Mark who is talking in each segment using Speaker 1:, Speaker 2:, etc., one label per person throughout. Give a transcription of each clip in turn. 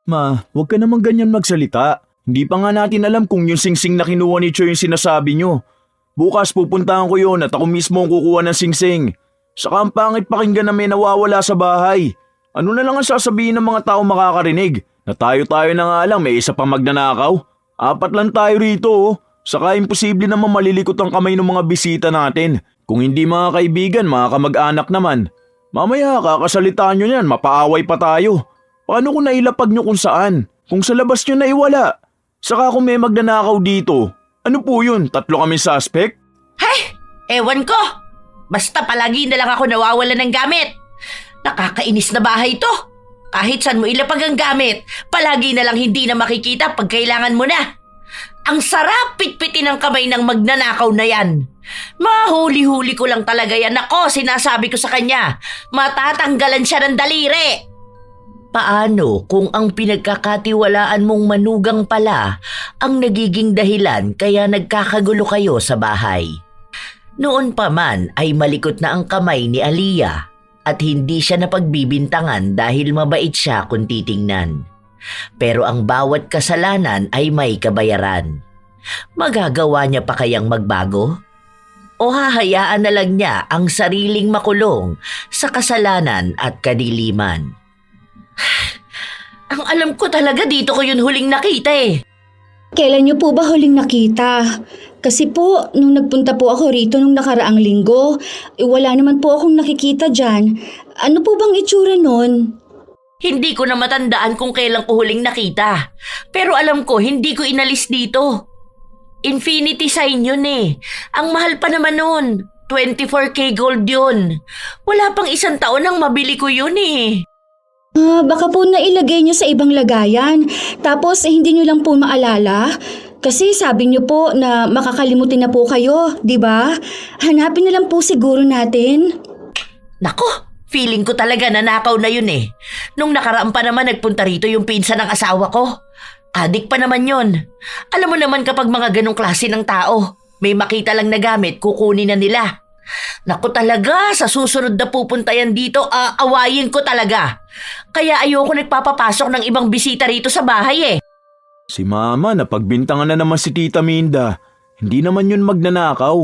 Speaker 1: Ma, huwag ka naman ganyan magsalita. Hindi pa nga natin alam kung yung singsing na kinuha ni Cho yung sinasabi nyo. Bukas pupuntahan ko yun at ako mismo ang kukuha ng singsing. Saka ang pangit pakinggan na may nawawala sa bahay. Ano na lang ang sasabihin ng mga tao makakarinig? Na tayo-tayo na nga lang may isa pang magnanakaw? 4 lang tayo rito oh. Saka imposible naman malilikot ang kamay ng mga bisita natin. Kung hindi mga kaibigan, mga kamag-anak naman. Mamaya kakasalitaan nyo yan, mapaaway pa tayo. Paano kung nailapag nyo kung saan? Kung sa labas nyo naiwala? Saka kung may magnanakaw dito, ano po yun? 3 kami suspect?
Speaker 2: Hey! Ewan ko! Basta palagi na lang ako nawawala ng gamit. Nakakainis na bahay to. Kahit saan mo ilapag ang gamit, palagi na lang hindi na makikita pag kailangan mo na. Ang sarap pitpitin ng kamay ng magnanakaw na yan. Mahuli-huli ko lang talaga yan. Ako, sinasabi ko sa kanya, matatanggalan siya ng daliri. Paano kung ang pinagkakatiwalaan mong manugang pala ang nagiging dahilan kaya nagkakagulo kayo sa bahay? Noon pa man ay malikot na ang kamay ni Aliyah at hindi siya napagbibintangan dahil mabait siya kung titingnan. Pero ang bawat kasalanan ay may kabayaran. Magagawa niya pa kayang magbago? O hahayaan na lang niya ang sariling makulong sa kasalanan at kadiliman? Ang alam ko talaga dito ko yun huling nakita eh.
Speaker 3: Kailan niyo po ba huling nakita? Kasi po, nung nagpunta po ako rito nung nakaraang linggo, wala naman po akong nakikita dyan. Ano po bang itsura nun?
Speaker 2: Hindi ko na matandaan kung kailan ko huling nakita. Pero alam ko, hindi ko inalis dito. Infinity sign yun eh. Ang mahal pa naman nun. 24K gold yun. Wala pang 1 taon nang mabili ko yun eh.
Speaker 3: Baka po nailagay niyo sa ibang lagayan. Tapos hindi niyo lang po maalala. Kasi sabi niyo po na makakalimutin na po kayo, di ba? Hanapin na lang po siguro natin.
Speaker 2: Nako! Feeling ko talaga nanakaw na yun eh. Nung nakaraan pa naman nagpunta rito yung pinsan ng asawa ko. Adik pa naman yun. Alam mo naman kapag mga ganong klase ng tao, may makita lang na gamit, kukunin na nila. Naku talaga, sa susunod na pupunta yan dito, aawayin ko talaga. Kaya ayoko nagpapapasok ng ibang bisita rito sa bahay eh.
Speaker 1: Si Mama, napagbintangan na naman si Tita Minda. Hindi naman yun magnanakaw.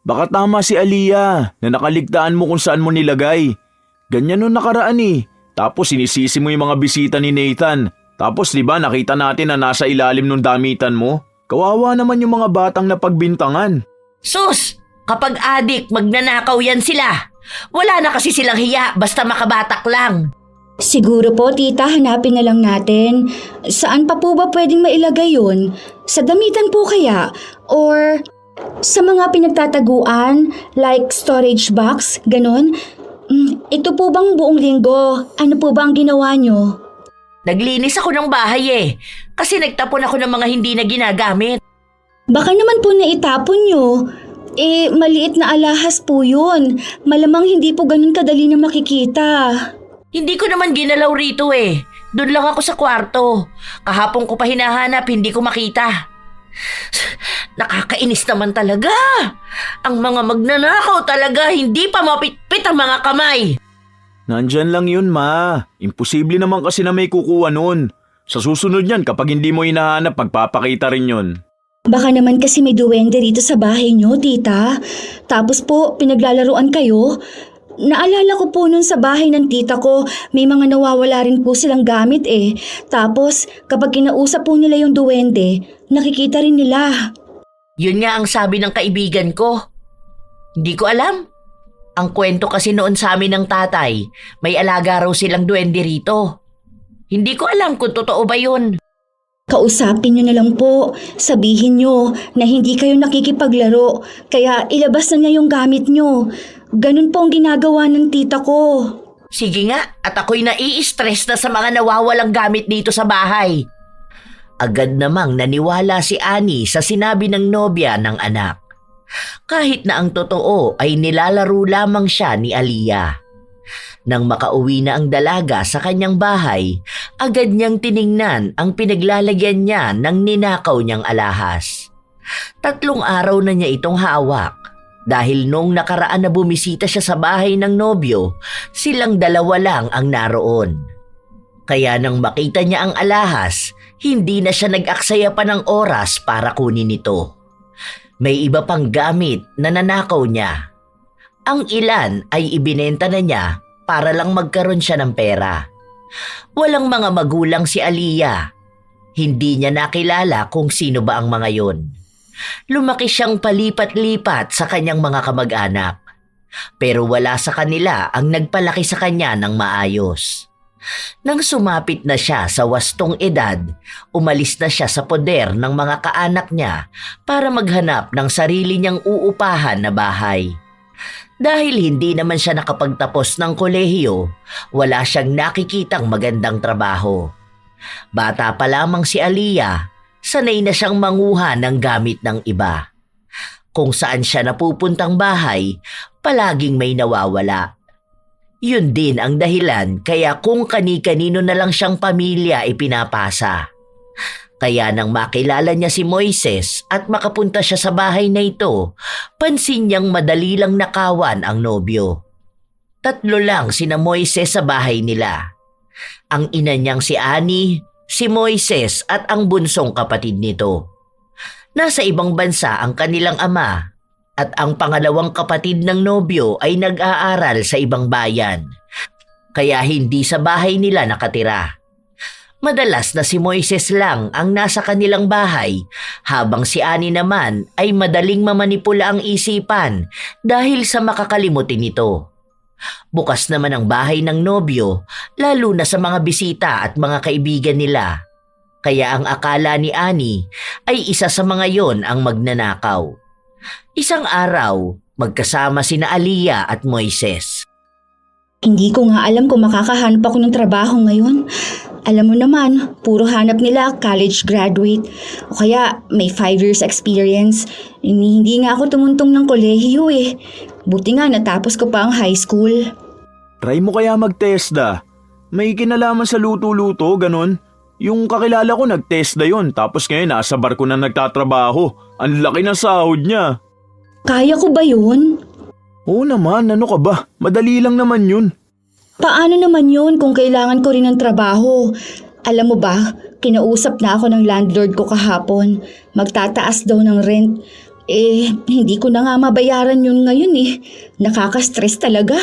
Speaker 1: Baka tama si Aliyah na nakaligtaan mo kung saan mo nilagay. Ganyan nung nakaraan eh. Tapos sinisisi mo yung mga bisita ni Nathan. Tapos diba nakita natin na nasa ilalim ng damitan mo? Kawawa naman yung mga batang napagbintangan.
Speaker 2: Sus! Kapag adik, magnanakaw yan sila. Wala na kasi silang hiya basta makabatak lang.
Speaker 3: Siguro po, tita, hanapin na lang natin. Saan pa po ba pwedeng mailagay yun? Sa damitan po kaya? Or sa mga pinagtataguan, like storage box, ganon? Ito po bang buong linggo? Ano po ba ang ginawa nyo?
Speaker 2: Naglinis ako ng bahay eh. Kasi nagtapon ako ng mga hindi na ginagamit.
Speaker 3: Baka naman po naitapon nyo. Maliit na alahas po yun. Malamang hindi po ganun kadali na makikita.
Speaker 2: Hindi ko naman ginalaw rito eh. Doon lang ako sa kwarto. Kahapon ko pa hinahanap, hindi ko makita. Nakakainis naman talaga. Ang mga magnanakaw talaga, hindi pa mapitpit ang mga kamay.
Speaker 1: Nandyan lang yun, Ma. Imposible naman kasi na may kukuha nun. Sa susunod yan, kapag hindi mo hinahanap, pagpapakita rin yun.
Speaker 3: Baka naman kasi may duwende rito sa bahay nyo, tita. Tapos po, pinaglalaruan kayo. Naalala ko po nun sa bahay ng tita ko, may mga nawawala rin po silang gamit eh. Tapos, kapag kinausap po nila yung duwende, nakikita rin nila.
Speaker 2: Yun nga ang sabi ng kaibigan ko. Hindi ko alam. Ang kwento kasi noon sa amin ng tatay, may alaga raw silang duwende rito. Hindi ko alam kung totoo ba yun.
Speaker 3: Kausapin nyo na lang po. Sabihin nyo na hindi kayo nakikipaglaro, kaya ilabas na niya yung gamit nyo. Ganun po ang ginagawa ng tita ko.
Speaker 2: Sige nga, at ako'y nai-stress na sa mga nawawalang gamit dito sa bahay. Agad namang naniwala si Annie sa sinabi ng nobya ng anak. Kahit na ang totoo ay nilalaro lamang siya ni Aliyah. Nang makauwi na ang dalaga sa kanyang bahay, agad niyang tiningnan ang pinaglalagyan niya ng ninakaw niyang alahas. 3 araw na niya itong hawak dahil nung nakaraan na bumisita siya sa bahay ng nobyo, silang dalawa lang ang naroon. Kaya nang makita niya ang alahas, hindi na siya nag-aksaya pa ng oras para kunin ito. May iba pang gamit na nanakaw niya. Ang ilan ay ibinenta na niya para lang magkaroon siya ng pera. Walang mga magulang si Aliyah. Hindi niya nakilala kung sino ba ang mga yon. Lumaki siyang palipat-lipat sa kanyang mga kamag-anak. Pero wala sa kanila ang nagpalaki sa kanya ng maayos. Nang sumapit na siya sa wastong edad, umalis na siya sa poder ng mga kaanak niya para maghanap ng sarili niyang uupahan na bahay. Dahil hindi naman siya nakapagtapos ng kolehiyo, wala siyang nakikitang magandang trabaho. Bata pa lamang si Aliyah, sanay na siyang manguha ng gamit ng iba. Kung saan siya napupuntang bahay, palaging may nawawala. Yun din ang dahilan kaya kung kani-kanino na lang siyang pamilya ipinapasa. Kaya nang makilala niya si Moises at makapunta siya sa bahay na ito, pansin niyang madali lang nakawan ang nobyo. 3 lang sina Moises sa bahay nila. Ang ina niyang si Annie, si Moises at ang bunsong kapatid nito. Nasa ibang bansa ang kanilang ama at ang pangalawang kapatid ng nobyo ay nag-aaral sa ibang bayan. Kaya hindi sa bahay nila nakatira. Madalas na si Moises lang ang nasa kanilang bahay habang si Annie naman ay madaling mamanipula ang isipan dahil sa makakalimutin nito. Bukas naman ang bahay ng nobyo lalo na sa mga bisita at mga kaibigan nila. Kaya ang akala ni Annie ay isa sa mga yon ang magnanakaw. Isang araw, magkasama sina Aliyah at Moises.
Speaker 3: Hindi ko nga alam kung makakahanap ako ng trabaho ngayon. Alam mo naman, puro hanap nila college graduate o kaya may 5 years experience. Hindi nga ako tumuntong ng kolehiyo eh. Buti nga natapos ko pa ang high school.
Speaker 1: Try mo kaya mag-TESDA. May kinalaman sa luto-luto, ganon. Yung kakilala ko nag-TESDA yun, tapos ngayon nasa barko na nagtatrabaho. Ang laki ng sahod niya.
Speaker 3: Kaya ko ba yun?
Speaker 1: Oo naman, ano ka ba? Madali lang naman yun.
Speaker 3: Paano naman yun kung kailangan ko rin ng trabaho? Alam mo ba, kinausap na ako ng landlord ko kahapon. Magtataas daw ng rent. Hindi ko na nga mabayaran yun ngayon eh. Nakaka-stress talaga.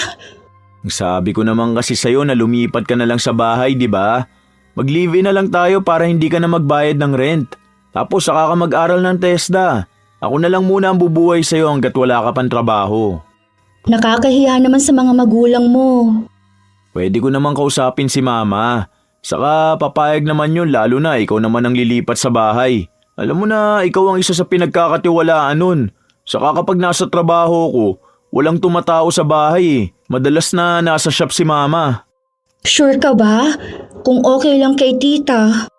Speaker 1: Sabi ko naman kasi sa'yo na lumipat ka na lang sa bahay, di ba? Mag-live-in na lang tayo para hindi ka na magbayad ng rent. Tapos saka ka mag-aral ng TESDA. Ako na lang muna ang bubuhay sa'yo hanggat wala ka pang trabaho.
Speaker 3: Nakakahiya naman sa mga magulang mo.
Speaker 1: Pwede ko naman kausapin si mama. Saka papayag naman yun lalo na ikaw naman ang lilipat sa bahay. Alam mo na ikaw ang isa sa pinagkakatiwalaan nun. Saka kapag nasa trabaho ko, walang tumatao sa bahay eh. Madalas na nasa shop si mama.
Speaker 3: Sure ka ba? Kung okay lang kay tita.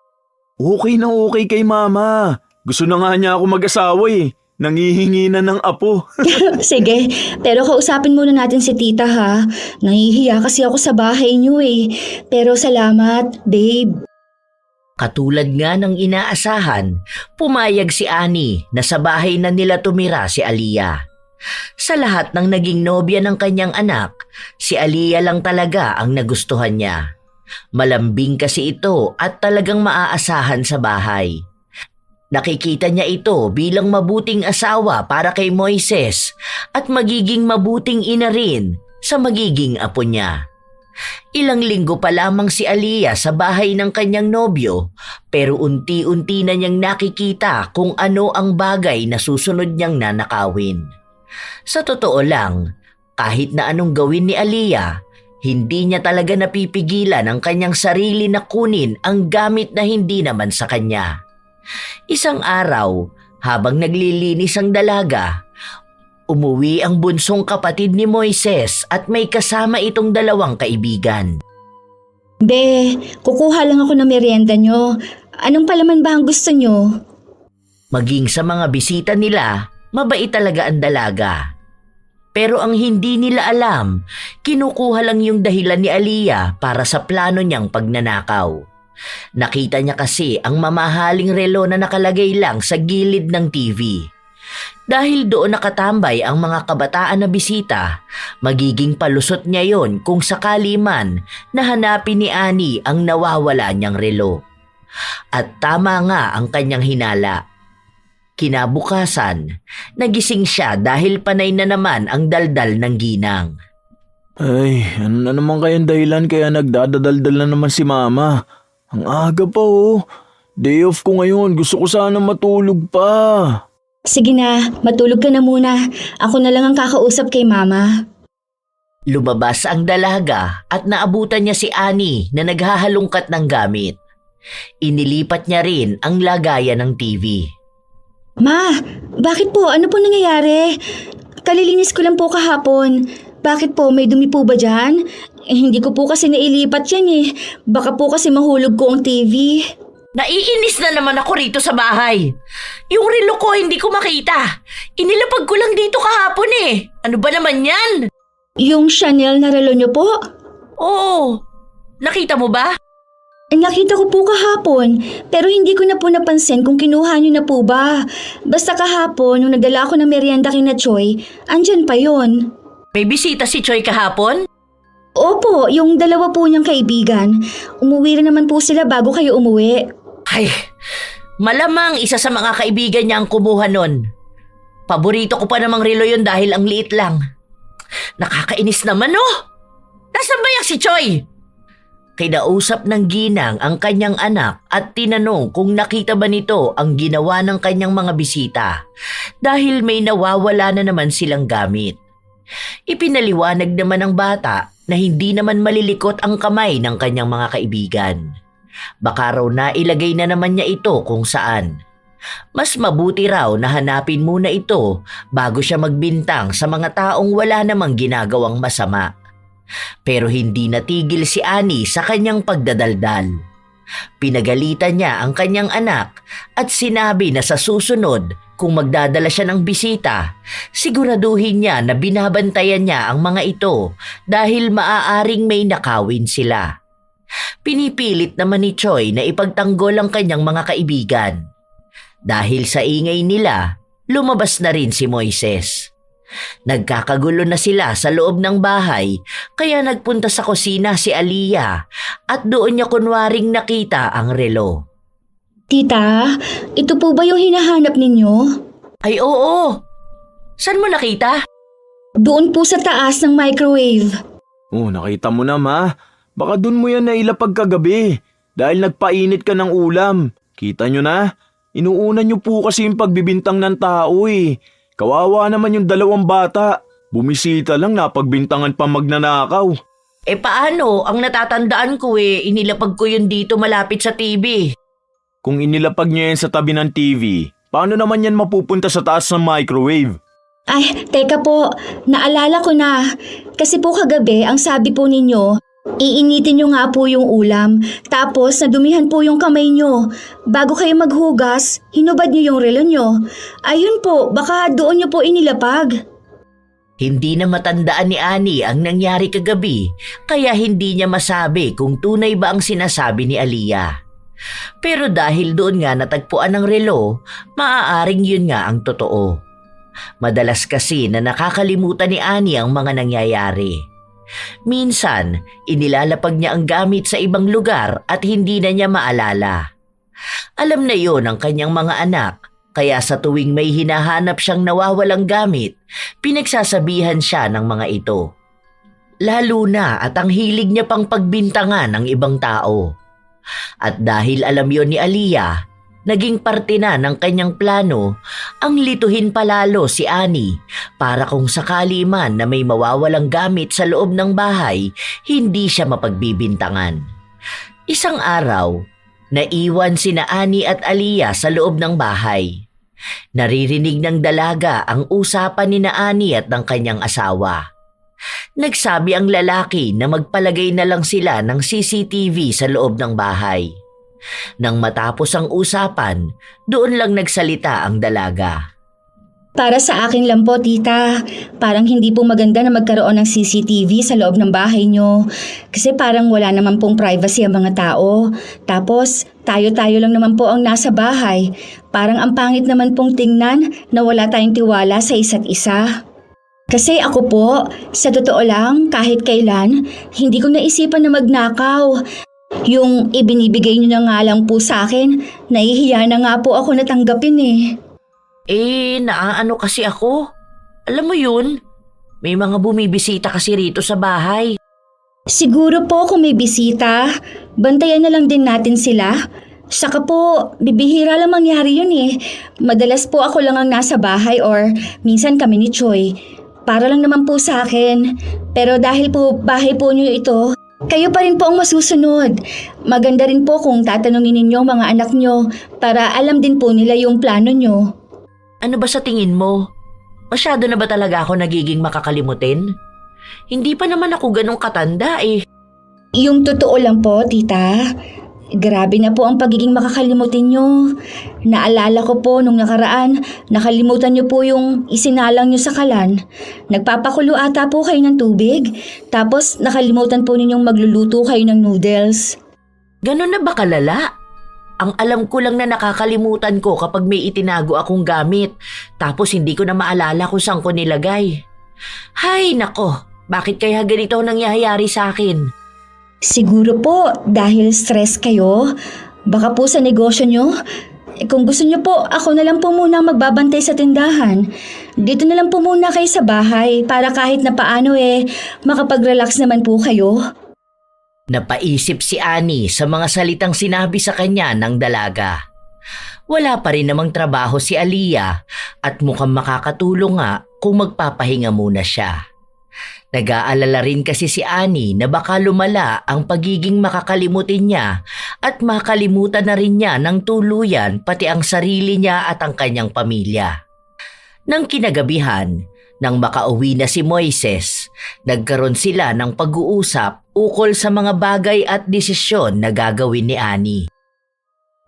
Speaker 1: Okay na okay kay mama. Gusto na nga niya ako mag-asawa eh. Nangihingi na ng apo.
Speaker 3: Sige, pero kausapin muna natin si tita ha. Nahihiya kasi ako sa bahay niyo eh. Pero salamat, babe.
Speaker 2: Katulad nga ng inaasahan, pumayag si Annie na sa bahay na nila tumira si Aliyah. Sa lahat ng naging nobya ng kanyang anak, si Aliyah lang talaga ang nagustuhan niya. Malambing kasi ito at talagang maaasahan sa bahay. Nakikita niya ito bilang mabuting asawa para kay Moises at magiging mabuting ina rin sa magiging apo niya. Ilang linggo pa lamang si Aliyah sa bahay ng kanyang nobyo pero unti-unti na niyang nakikita kung ano ang bagay na susunod niyang nanakawin. Sa totoo lang, kahit na anong gawin ni Aliyah, hindi niya talaga napipigilan ang kanyang sarili na kunin ang gamit na hindi naman sa kanya. Isang araw, habang naglilinis ang dalaga, umuwi ang bunsong kapatid ni Moises at may kasama itong 2 kaibigan.
Speaker 3: Be, kukuha lang ako ng merienda nyo. Anong palaman ba ang gusto nyo?
Speaker 2: Maging sa mga bisita nila, mabait talaga ang dalaga. Pero ang hindi nila alam, kinukuha lang yung dahilan ni Aliyah para sa plano niyang pagnanakaw. Nakita niya kasi ang mamahaling relo na nakalagay lang sa gilid ng TV. Dahil doon nakatambay ang mga kabataan na bisita, magiging palusot niya yon kung sakali man na hanapin ni Annie ang nawawala niyang relo. At tama nga ang kanyang hinala. Kinabukasan, nagising siya dahil panay na naman ang daldal ng ginang.
Speaker 1: Ay, ano na naman kayang dahilan kaya nagdadadaldal na naman si Mama? Ang aga pa oh. Day off ko ngayon, gusto ko sana matulog pa.
Speaker 3: Sige na, matulog ka na muna. Ako na lang ang kakausap kay Mama.
Speaker 2: Lumabas ang dalaga at naabutan niya si Annie na naghahalungkat ng gamit. Inilipat niya rin ang lagayan ng TV.
Speaker 3: Ma, bakit po? Ano po nangyayari? Kalilinis ko lang po kahapon. Bakit po? May dumi po ba dyan? Hindi ko po kasi nailipat yan eh. Baka po kasi mahulog ko ang TV.
Speaker 2: Naiinis na naman ako rito sa bahay. Yung relo ko hindi ko makita. Inilapag ko lang dito kahapon eh. Ano ba naman yan?
Speaker 3: Yung Chanel na relo niyo po?
Speaker 2: Oo. Nakita mo ba?
Speaker 3: Nakita ko po kahapon, pero hindi ko na po napansin kung kinuha niyo na po ba. Basta kahapon, nung nagdala ako ng merienda kina Choi, andyan pa yon.
Speaker 2: May bisita si Choi kahapon?
Speaker 3: Opo, yung dalawa po niyang kaibigan. Umuwi rin naman po sila bago kayo umuwi.
Speaker 2: Ay, malamang isa sa mga kaibigan niya ang kumuha nun. Paborito ko pa namang relo yun dahil ang liit lang. Nakakainis naman oh! Nasaan ba yung si Choi? Kinausap ng ginang ang kanyang anak at tinanong kung nakita ba nito ang ginawa ng kanyang mga bisita dahil may nawawala na naman silang gamit. Ipinaliwanag naman ng bata na hindi naman malilikot ang kamay ng kanyang mga kaibigan. Baka raw nailagay na naman niya ito kung saan. Mas mabuti raw na hanapin muna ito bago siya magbintang sa mga taong wala namang ginagawang masama. Pero hindi natigil si Annie sa kanyang pagdadaldal. Pinagalitan niya ang kanyang anak at sinabi na sa susunod kung magdadala siya ng bisita, siguraduhin niya na binabantayan niya ang mga ito dahil maaaring may nakawin sila. Pinipilit naman ni Choi na ipagtanggol ang kanyang mga kaibigan. Dahil sa ingay nila, lumabas na rin si Moises. Nagkakagulo na sila sa loob ng bahay kaya nagpunta sa kusina si Aliyah at doon niya kunwaring nakita ang relo.
Speaker 3: Tita, ito po ba yung hinahanap ninyo?
Speaker 2: Ay oo! Saan mo nakita?
Speaker 3: Doon po sa taas ng microwave.
Speaker 1: Oh, nakita mo na Ma. Baka dun mo yan nailapag kagabi dahil nagpainit ka ng ulam. Kita nyo na? Inuuna nyo po kasi yung pagbibintang ng tao eh. Kawawa naman yung dalawang bata. Bumisita lang napagbintangan pa magnanakaw.
Speaker 2: Eh paano? Ang natatandaan ko inilapag ko yun dito malapit sa TV.
Speaker 1: Kung inilapag nyo yan sa tabi ng TV, paano naman yan mapupunta sa taas ng microwave?
Speaker 3: Ay, teka po, naalala ko na. Kasi po kagabi, ang sabi po ninyo, iinitin nyo nga po yung ulam, tapos nadumihan po yung kamay nyo. Bago kayo maghugas, hinubad nyo yung relo nyo. Ayun po, baka doon nyo po inilapag.
Speaker 2: Hindi na matandaan ni Annie ang nangyari kagabi, kaya hindi niya masabi kung tunay ba ang sinasabi ni Aliyah. Pero dahil doon nga natagpuan ng relo, maaaring yun nga ang totoo. Madalas kasi na nakakalimutan ni Annie ang mga nangyayari. Minsan, inilalapag niya ang gamit sa ibang lugar at hindi na niya maalala. Alam na yon ng kanyang mga anak, kaya sa tuwing may hinahanap siyang nawawalang gamit, pinagsasabihan siya ng mga ito. Lalo na at ang hilig niya pang pagbintangan ng ibang tao. At dahil alam yon ni Aliyah, naging parte na ng kanyang plano ang lituhin palalo si Annie para kung sakali man na may mawawalang gamit sa loob ng bahay, hindi siya mapagbibintangan. Isang araw, naiwan sina Annie at Aliyah sa loob ng bahay. Naririnig ng dalaga ang usapan ni Annie at ng kanyang asawa. Nagsabi ang lalaki na magpalagay na lang sila ng CCTV sa loob ng bahay. Nang matapos ang usapan, doon lang nagsalita ang dalaga.
Speaker 3: Para sa akin lang po, tita. Parang hindi po maganda na magkaroon ng CCTV sa loob ng bahay nyo. Kasi parang wala naman pong privacy ang mga tao. Tapos, tayo-tayo lang naman po ang nasa bahay. Parang ang pangit naman pong tingnan na wala tayong tiwala sa isa't isa. Kasi ako po, sa totoo lang, kahit kailan, hindi ko naisipan na magnakaw. Yung ibinibigay nyo na nga lang po sa akin, nahihiya na nga po ako natanggapin eh.
Speaker 2: Naaano kasi ako. Alam mo yun, may mga bumibisita kasi rito sa bahay.
Speaker 3: Siguro po kung may bisita, bantayan na lang din natin sila. Saka po, bibihira lang mangyari yun eh. Madalas po ako lang ang nasa bahay or minsan kami ni Choi. Para lang naman po sa akin. Pero dahil po bahay po niyo ito, kayo pa rin po ang masusunod. Maganda rin po kung tatanungin ninyo ang mga anak nyo para alam din po nila yung plano nyo.
Speaker 2: Ano ba sa tingin mo? Masyado na ba talaga ako nagiging makakalimutin? Hindi pa naman ako ganong katanda eh.
Speaker 3: Yung totoo lang po, tita. Grabe na po ang pagiging makakalimutin nyo. Naalala ko po nung nakaraan, nakalimutan nyo po yung isinalang nyo sa kalan. Nagpapakulo ata po kayo ng tubig, tapos nakalimutan po ninyong magluluto kayo ng noodles.
Speaker 2: Ganon na ba kalala? Ang alam ko lang na nakakalimutan ko kapag may itinago akong gamit, tapos hindi ko na maalala kung saan ko nilagay. Hay nako, bakit kaya ganito ang nangyayari sa akin?
Speaker 3: Siguro po dahil stress kayo. Baka po sa negosyo nyo. Kung gusto nyo po, ako na lang po muna magbabantay sa tindahan. Dito na lang po muna kayo sa bahay para kahit na paano makapag-relax naman po kayo.
Speaker 2: Napaisip si Annie sa mga salitang sinabi sa kanya ng dalaga. Wala pa rin namang trabaho si Aliyah at mukhang makakatulong nga kung magpapahinga muna siya. Nag-aalala rin kasi si Annie na baka lumala ang pagiging makakalimutin niya at makalimutan na rin niya ng tuluyan pati ang sarili niya at ang kanyang pamilya. Nang kinagabihan, nang makauwi na si Moises, nagkaroon sila ng pag-uusap ukol sa mga bagay at desisyon na gagawin ni Annie.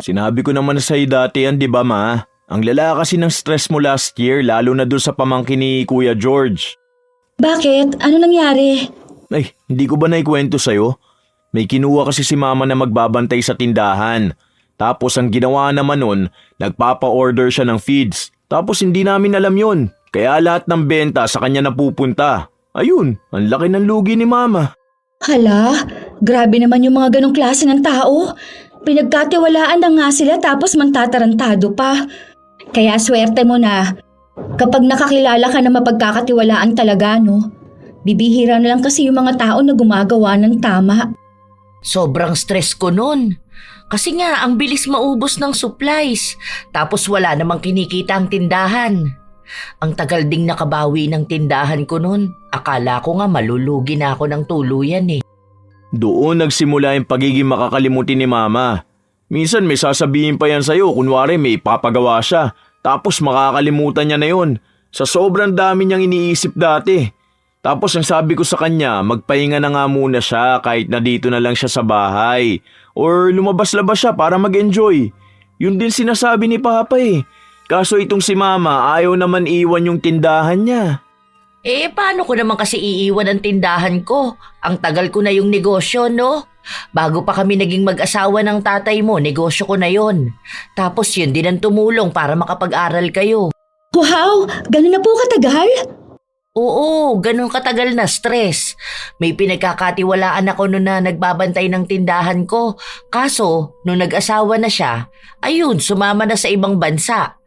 Speaker 1: Sinabi ko naman sa iyo dati yan, di ba ma? Ang lala kasi ng stress mo last year, lalo na doon sa pamangkin ni Kuya George.
Speaker 3: Bakit? Ano nangyari?
Speaker 1: Ay, hindi ko ba naikwento sa'yo? May kinuha kasi si mama na magbabantay sa tindahan. Tapos ang ginawa naman nun, nagpapa-order siya ng feeds. Tapos hindi namin alam yon. Kaya lahat ng benta sa kanya napupunta. Ayun, ang laki ng lugi ni mama.
Speaker 3: Hala, grabe naman yung mga ganong klase ng tao. Pinagkatiwalaan na nga sila tapos magtatarantado pa. Kaya swerte mo na. Kapag nakakilala ka na mapagkakatiwalaan talaga, no? Bibihira na lang kasi yung mga tao na gumagawa ng tama.
Speaker 2: Sobrang stress ko nun. Kasi nga ang bilis maubos ng supplies. Tapos wala namang kinikita ang tindahan. Ang tagal ding nakabawi ng tindahan ko nun. Akala ko nga malulugi na ako ng tuluyan eh.
Speaker 1: Doon nagsimula yung pagiging makakalimutin ni mama. Minsan may sasabihin pa yan sa'yo, kunwari may ipapagawa siya. Tapos makakalimutan niya na yun. Sa sobrang dami niyang iniisip dati. Tapos ang sabi ko sa kanya, magpahinga na nga muna siya kahit na dito na lang siya sa bahay. Or lumabas-labas siya para mag-enjoy. Yun din sinasabi ni Papa eh. Kaso itong si Mama ayaw naman iwan yung tindahan niya.
Speaker 2: Paano ko naman kasi iiwan ang tindahan ko? Ang tagal ko na yung negosyo, no? Bago pa kami naging mag-asawa ng tatay mo, negosyo ko na yon. Tapos yun din ang tumulong para makapag-aral kayo.
Speaker 3: Wow, ganun na po katagal?
Speaker 2: Oo, ganun katagal na stress. May pinagkakatiwalaan ako noon na nagbabantay ng tindahan ko. Kaso, nung nag-asawa na siya, ayun, sumama na sa ibang bansa.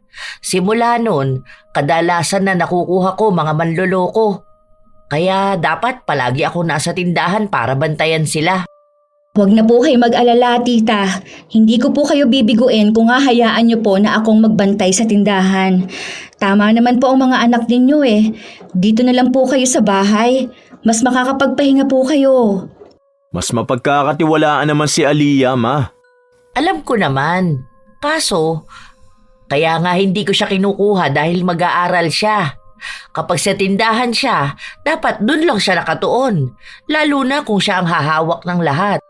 Speaker 2: Simula noon, kadalasan na nakukuha ko mga manloloko. Kaya dapat palagi ako nasa tindahan para bantayan sila.
Speaker 3: Huwag na po kayo mag-alala, tita. Hindi ko po kayo bibiguin kung hahayaan niyo po na akong magbantay sa tindahan. Tama naman po ang mga anak ninyo eh. Dito na lang po kayo sa bahay. Mas makakapagpahinga po kayo.
Speaker 1: Mas mapagkakatiwalaan naman si Aliyah, ma.
Speaker 2: Alam ko naman. Kaso, kaya nga hindi ko siya kinukuha dahil mag-aaral siya. Kapag sa tindahan siya, dapat dun lang siya nakatuon. Lalo na kung siya ang hahawak ng lahat.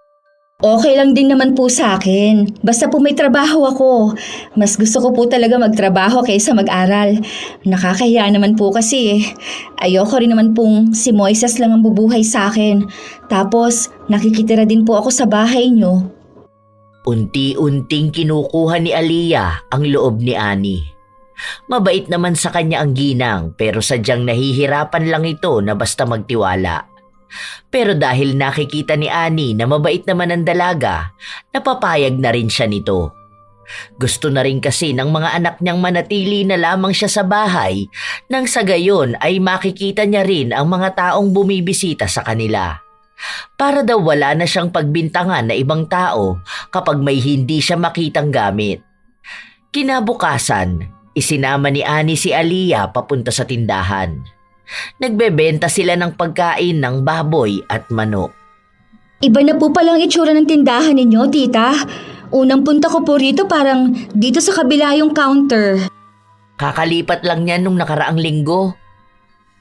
Speaker 3: Okay lang din naman po sa akin. Basta po may trabaho ako. Mas gusto ko po talaga magtrabaho kaysa mag-aral. Nakakahiya naman po kasi eh. Ayoko rin naman pong si Moises lang ang bubuhay sa akin. Tapos nakikitira din po ako sa bahay niyo.
Speaker 2: Unti-unting kinukuha ni Aliyah ang loob ni Annie. Mabait naman sa kanya ang ginang pero sadyang nahihirapan lang ito na basta magtiwala. Pero dahil nakikita ni Annie na mabait naman ang dalaga, napapayag na rin siya nito. Gusto na rin kasi ng mga anak niyang manatili na lamang siya sa bahay nang sa gayon ay makikita niya rin ang mga taong bumibisita sa kanila. Para daw wala na siyang pagbintangan na ibang tao kapag may hindi siya makitang gamit. Kinabukasan, isinama ni Annie si Aliyah papunta sa tindahan. Nagbebenta sila ng pagkain ng baboy at manok.
Speaker 3: Iba na po palang itsura ng tindahan ninyo, tita. Unang punta ko po rito parang dito sa kabila yung counter.
Speaker 2: Kakalipat lang niyan nung nakaraang linggo.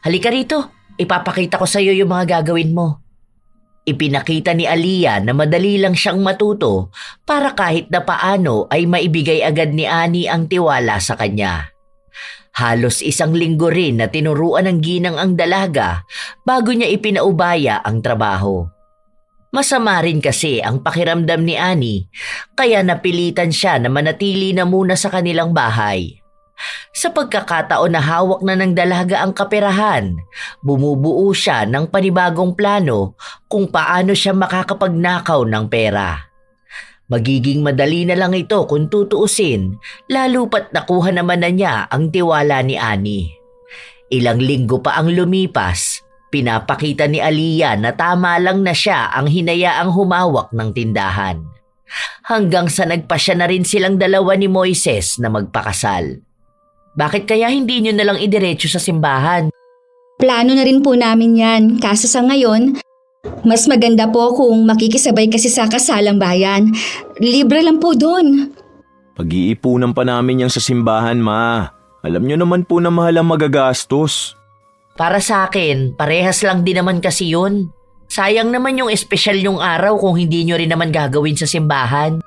Speaker 2: Halika rito, ipapakita ko sa iyo yung mga gagawin mo. Ipinakita ni Aliyah na madali lang siyang matuto para kahit na paano ay maibigay agad ni Annie ang tiwala sa kanya. Halos 1 linggo rin na tinuruan ng ginang ang dalaga bago niya ipinaubaya ang trabaho. Masama rin kasi ang pakiramdam ni Annie kaya napilitan siya na manatili na muna sa kanilang bahay. Sa pagkakataon na hawak na ng dalaga ang kaperahan, bumubuo siya ng panibagong plano kung paano siya makakapagnakaw ng pera. Magiging madali na lang ito kung tutuusin, lalo pat nakuha naman na niya ang tiwala ni Annie. Ilang linggo pa ang lumipas, pinapakita ni Aliyah na tama lang na siya ang hinayaang humawak ng tindahan. Hanggang sa nagpasya na rin silang dalawa ni Moises na magpakasal. Bakit kaya hindi nyo nalang idiretso sa simbahan?
Speaker 3: Plano na rin po namin yan, kaso sa ngayon, mas maganda po kung makikisabay kasi sa kasalang bayan. Libre lang po doon.
Speaker 1: Pag-iipunan pa namin yan sa simbahan, ma. Alam nyo naman po na mahal ang magagastos.
Speaker 2: Para sa akin, parehas lang din naman kasi yun. Sayang naman yung espesyal yung araw kung hindi nyo rin naman gagawin sa simbahan.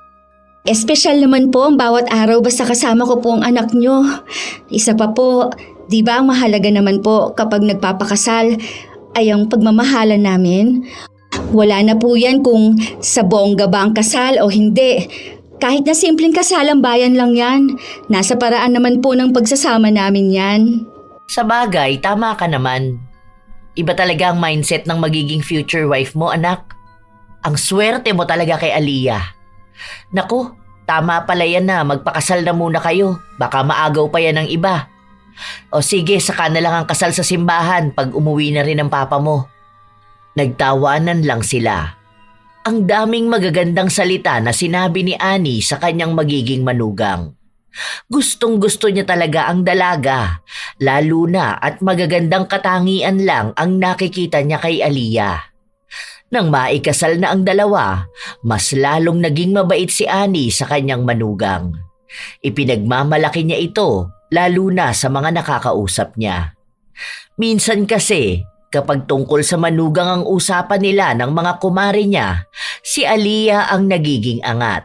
Speaker 3: Espesyal naman po ang bawat araw basta kasama ko po ang anak nyo. Isa pa po, di ba ang mahalaga naman po kapag nagpapakasal ay ang pagmamahalan namin? Wala na po yan kung sa bongga ba ang kasal o hindi. Kahit na simpleng kasalang bayan lang yan, nasa paraan naman po ng pagsasama namin yan.
Speaker 2: Sa bagay, tama ka naman. Iba talaga ang mindset ng magiging future wife mo, anak. Ang swerte mo talaga kay Aliyah. Naku, tama pala yan na magpakasal na muna kayo. Baka maagaw pa yan ng iba. O sige, saka na lang ang kasal sa simbahan pag umuwi na rin ang papa mo. Nagtawanan lang sila. Ang daming magagandang salita na sinabi ni Annie sa kanyang magiging manugang. Gustong-gusto niya talaga ang dalaga, lalo na at magagandang katangian lang ang nakikita niya kay Aliyah. Nang maikasal na ang dalawa, mas lalong naging mabait si Annie sa kanyang manugang. Ipinagmamalaki niya ito, lalo na sa mga nakakausap niya. Minsan kasi, kapag tungkol sa manugang ang usapan nila ng mga kumari niya, si Aliyah ang nagiging angat.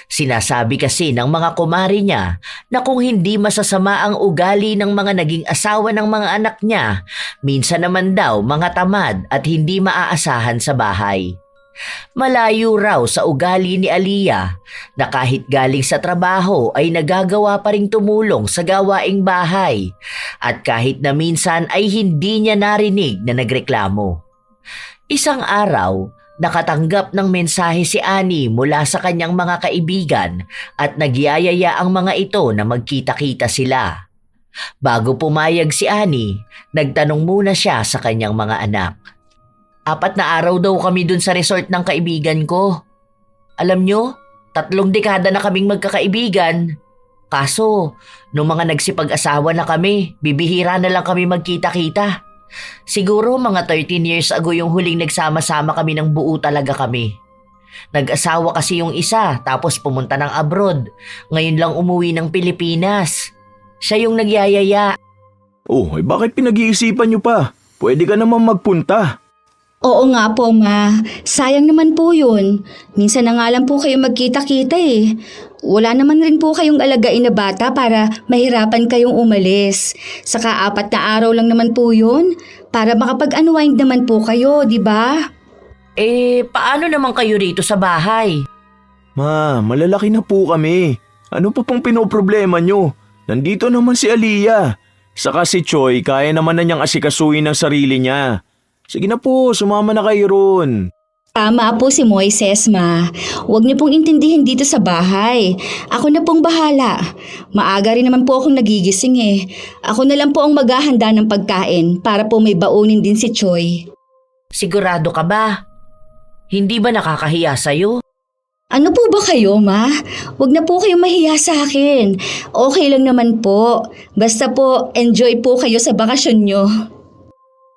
Speaker 2: Sinasabi kasi ng mga kumari niya na kung hindi masasama ang ugali ng mga naging asawa ng mga anak niya, minsan naman daw mga tamad at hindi maaasahan sa bahay. Malayo raw sa ugali ni Aliyah na kahit galing sa trabaho ay nagagawa pa ring tumulong sa gawaing bahay at kahit na minsan ay hindi niya narinig na nagreklamo. Isang araw, nakatanggap ng mensahe si Annie mula sa kanyang mga kaibigan at nagyayaya ang mga ito na magkita-kita sila. Bago pumayag si Annie, nagtanong muna siya sa kanyang mga anak. 4 na araw daw kami dun sa resort ng kaibigan ko. Alam nyo, 3 dekada na kaming magkakaibigan. Kaso, nung mga nagsipag-asawa na kami, bibihira na lang kami magkita-kita. Siguro mga 13 years ago yung huling nagsama-sama kami ng buo talaga kami. Nag-asawa kasi yung isa tapos pumunta ng abroad. Ngayon lang umuwi ng Pilipinas. Siya yung nagyayaya.
Speaker 1: Oh, bakit pinag-iisipan nyo pa? Pwede ka naman magpunta.
Speaker 3: Oo nga po, ma. Sayang naman po yun. Minsan na nga lang po kayo magkita-kita eh. Wala naman rin po kayong alagain na bata para mahirapan kayong umalis. Saka 4 na araw lang naman po yun para makapag-unwind naman po kayo, di ba?
Speaker 2: Paano naman kayo rito sa bahay?
Speaker 1: Ma, malalaki na po kami. Ano pa pang pinoproblema nyo? Nandito naman si Aliyah. Saka si Choi, kaya naman na niyang asikasuhin ang sarili niya. Sige na po, sumama na kayo ron.
Speaker 3: Tama po si Moises, ma. Huwag niyo pong intindihin dito sa bahay. Ako na pong bahala. Maaga rin naman po akong nagigising eh. Ako na lang po ang maghahanda ng pagkain para po may baunin din si Choi.
Speaker 2: Sigurado ka ba? Hindi ba nakakahiya sa'yo?
Speaker 3: Ano po ba kayo, ma? Huwag na po kayong mahiya sa akin. Okay lang naman po. Basta po, enjoy po kayo sa bakasyon nyo.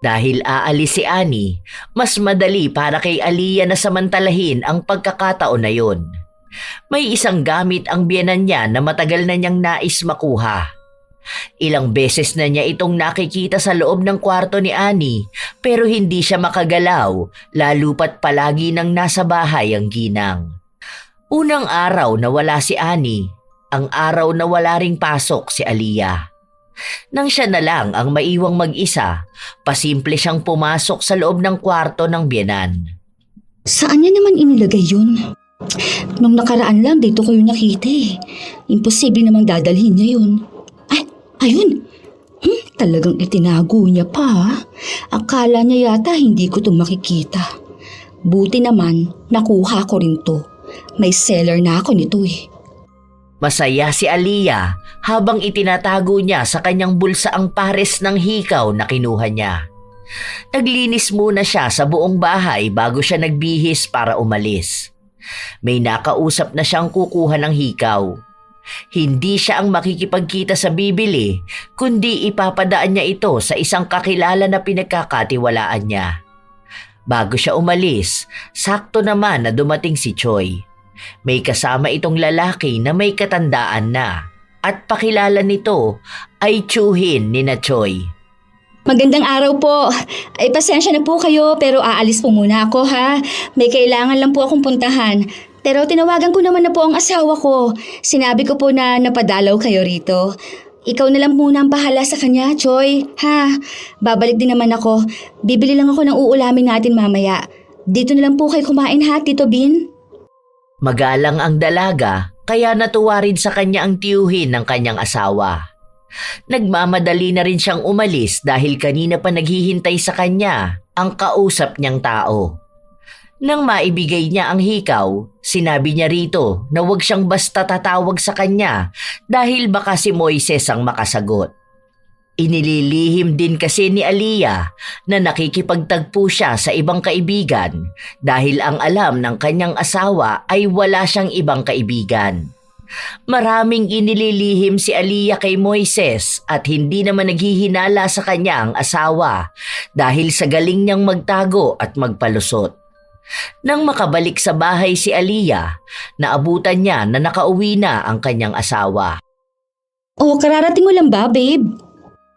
Speaker 2: Dahil aalis si Annie, mas madali para kay Aliyah na samantalahin ang pagkakataon na yon. May isang gamit ang biyenan niya na matagal na niyang nais makuha. Ilang beses na niya itong nakikita sa loob ng kwarto ni Annie pero hindi siya makagalaw lalo pat palagi nang nasa bahay ang ginang. Unang araw na wala si Annie, ang araw na wala ring pasok si Aliyah. Nang siya na lang ang maiwang mag-isa, pasimple siyang pumasok sa loob ng kwarto ng biyenan.
Speaker 3: Saan niya naman inilagay yun? Nung nakaraan lang, dito ko yung nakita eh. Imposible namang dadalhin niya yun. Ay, ayun! Talagang itinago niya pa ha? Akala niya yata hindi ko itong makikita. Buti naman, nakuha ko rin to. May seller na ako nito eh.
Speaker 2: Masaya si Aliyah habang itinatago niya sa kanyang bulsa ang pares ng hikaw na kinuha niya. Naglinis muna siya sa buong bahay bago siya nagbihis para umalis. May nakausap na siyang kukuha ng hikaw. Hindi siya ang makikipagkita sa bibili, kundi ipapadaan niya ito sa isang kakilala na pinagkakatiwalaan niya. Bago siya umalis, sakto naman na dumating si Choi. May kasama itong lalaki na may katandaan na at pakilala nito ay tiyuhin ni na Choi.
Speaker 3: Magandang araw po. Ay pasensya na po kayo pero aalis po muna ako ha. May kailangan lang po akong puntahan. Pero tinawagan ko naman na po ang asawa ko. Sinabi ko po na napadalaw kayo rito. Ikaw na lang muna ang bahala sa kanya, Choi. Ha? Babalik din naman ako. Bibili lang ako ng uulamin natin mamaya. Dito na lang po kayo kumain ha, Tito Bin?
Speaker 2: Magalang ang dalaga kaya natuwa rin sa kanya ang tiyuhin ng kanyang asawa. Nagmamadali na rin siyang umalis dahil kanina pa naghihintay sa kanya ang kausap niyang tao. Nang maibigay niya ang hikaw, sinabi niya rito na huwag siyang basta tatawag sa kanya dahil baka si Moises ang makasagot. Inililihim din kasi ni Aliyah na nakikipagtagpo siya sa ibang kaibigan dahil ang alam ng kanyang asawa ay wala siyang ibang kaibigan. Maraming inililihim si Aliyah kay Moises at hindi naman naghihinala sa kanya ang asawa dahil sa galing niyang magtago at magpalusot. Nang makabalik sa bahay si Aliyah, naabutan niya na nakauwi na ang kanyang asawa.
Speaker 3: Oh, kararating mo lang ba, babe?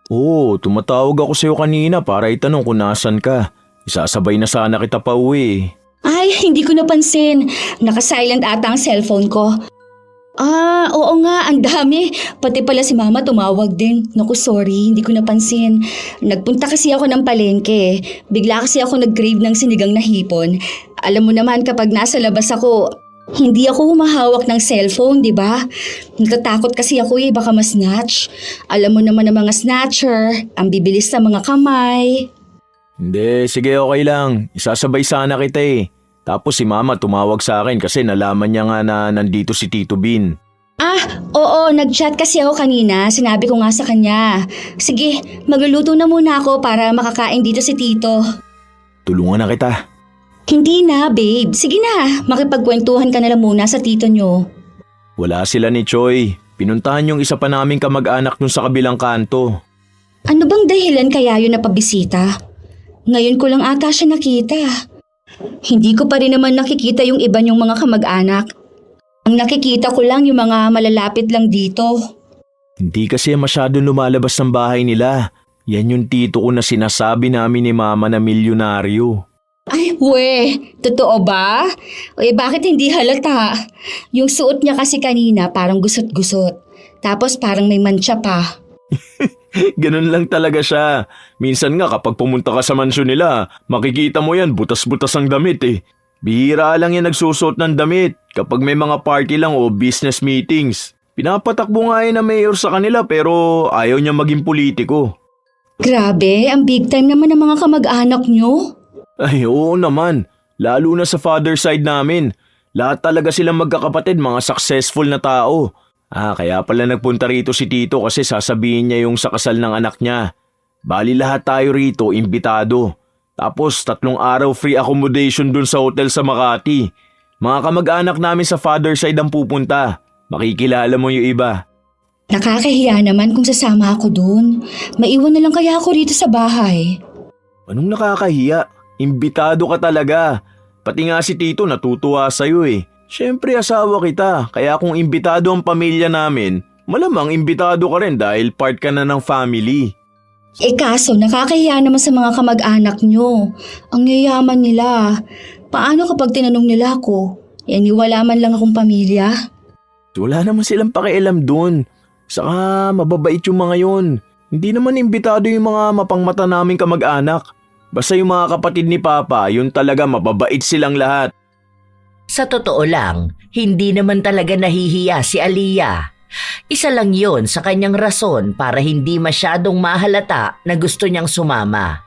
Speaker 1: Oo, tumatawag ako sa'yo kanina para itanong kung nasan ka. Isasabay na sana kita pa uwi.
Speaker 3: Ay, hindi ko napansin. Naka-silent ata ang cellphone ko. Oo nga, ang dami. Pati pala si mama tumawag din. Naku, sorry, hindi ko napansin. Nagpunta kasi ako ng palengke. Bigla kasi ako nag-crave ng sinigang na hipon. Alam mo naman kapag nasa labas ako, hindi ako humahawak ng cellphone, di ba? Natatakot kasi ako baka ma-snatch. Alam mo naman ang mga snatcher, ang bibilis sa mga kamay.
Speaker 1: Hindi, sige okay lang. Isasabay sana kita eh. Tapos si mama tumawag sa akin kasi nalaman niya nga na nandito si Tito Bin.
Speaker 3: Oo, nag-chat kasi ako kanina. Sinabi ko nga sa kanya. Sige, magluluto na muna ako para makakain dito si Tito.
Speaker 1: Tulungan na kita.
Speaker 3: Hindi na, babe. Sige na, makipagkwentuhan ka na lang muna sa tito nyo.
Speaker 1: Wala sila ni Choi. Pinuntahan yung isa pa naming kamag-anak dun sa kabilang kanto.
Speaker 3: Ano bang dahilan kaya yun napabisita? Ngayon ko lang ata siya nakita. Hindi ko pa rin naman nakikita yung iba niyong mga kamag-anak. Ang nakikita ko lang yung mga malalapit lang dito.
Speaker 1: Hindi kasi masyadong lumalabas ng bahay nila. Yan yung tito ko na sinasabi namin ni mama na milyonaryo.
Speaker 3: Ay, totoo ba? Bakit hindi halata? Yung suot niya kasi kanina parang gusot-gusot. Tapos parang may mantsa pa.
Speaker 1: Ganun lang talaga siya. Minsan nga kapag pumunta ka sa mansyon nila, makikita mo yan butas-butas ang damit eh. Bihira lang yan nagsusuot ng damit kapag may mga party lang o business meetings. Pinapatakbo nga yan na mayor sa kanila pero ayaw niya maging politiko.
Speaker 3: Grabe, ang big time naman ng mga kamag-anak niyo.
Speaker 1: Ay oo naman, lalo na sa father side namin. Lahat talaga silang magkakapatid, mga successful na tao. Kaya pala nagpunta rito si Tito kasi sasabihin niya yung sa kasal ng anak niya. Bali lahat tayo rito, imbitado. Tapos 3 araw free accommodation dun sa hotel sa Makati. Mga kamag-anak namin sa father side ang pupunta. Makikilala mo yung iba.
Speaker 3: Nakakahiya naman kung sasama ako dun. Maiwan na lang kaya ako rito sa bahay.
Speaker 1: Anong nakakahiya? Imbitado ka talaga. Pati nga si Tito natutuwa sa'yo eh. Siyempre asawa kita, kaya kung imbitado ang pamilya namin, malamang imbitado ka rin dahil part ka na ng family.
Speaker 3: Kaso nakakahiya naman sa mga kamag-anak nyo. Ang yayaman nila. Paano kapag tinanong nila ako? Wala man lang akong pamilya.
Speaker 1: Wala naman silang pakialam dun. Saka mababait yung mga yun. Hindi naman imbitado yung mga mapangmata naming kamag-anak. Basta yung mga kapatid ni Papa, yun talaga mababait silang lahat.
Speaker 2: Sa totoo lang, hindi naman talaga nahihiya si Aliyah. Isa lang yon sa kanyang rason para hindi masyadong mahalata na gusto niyang sumama.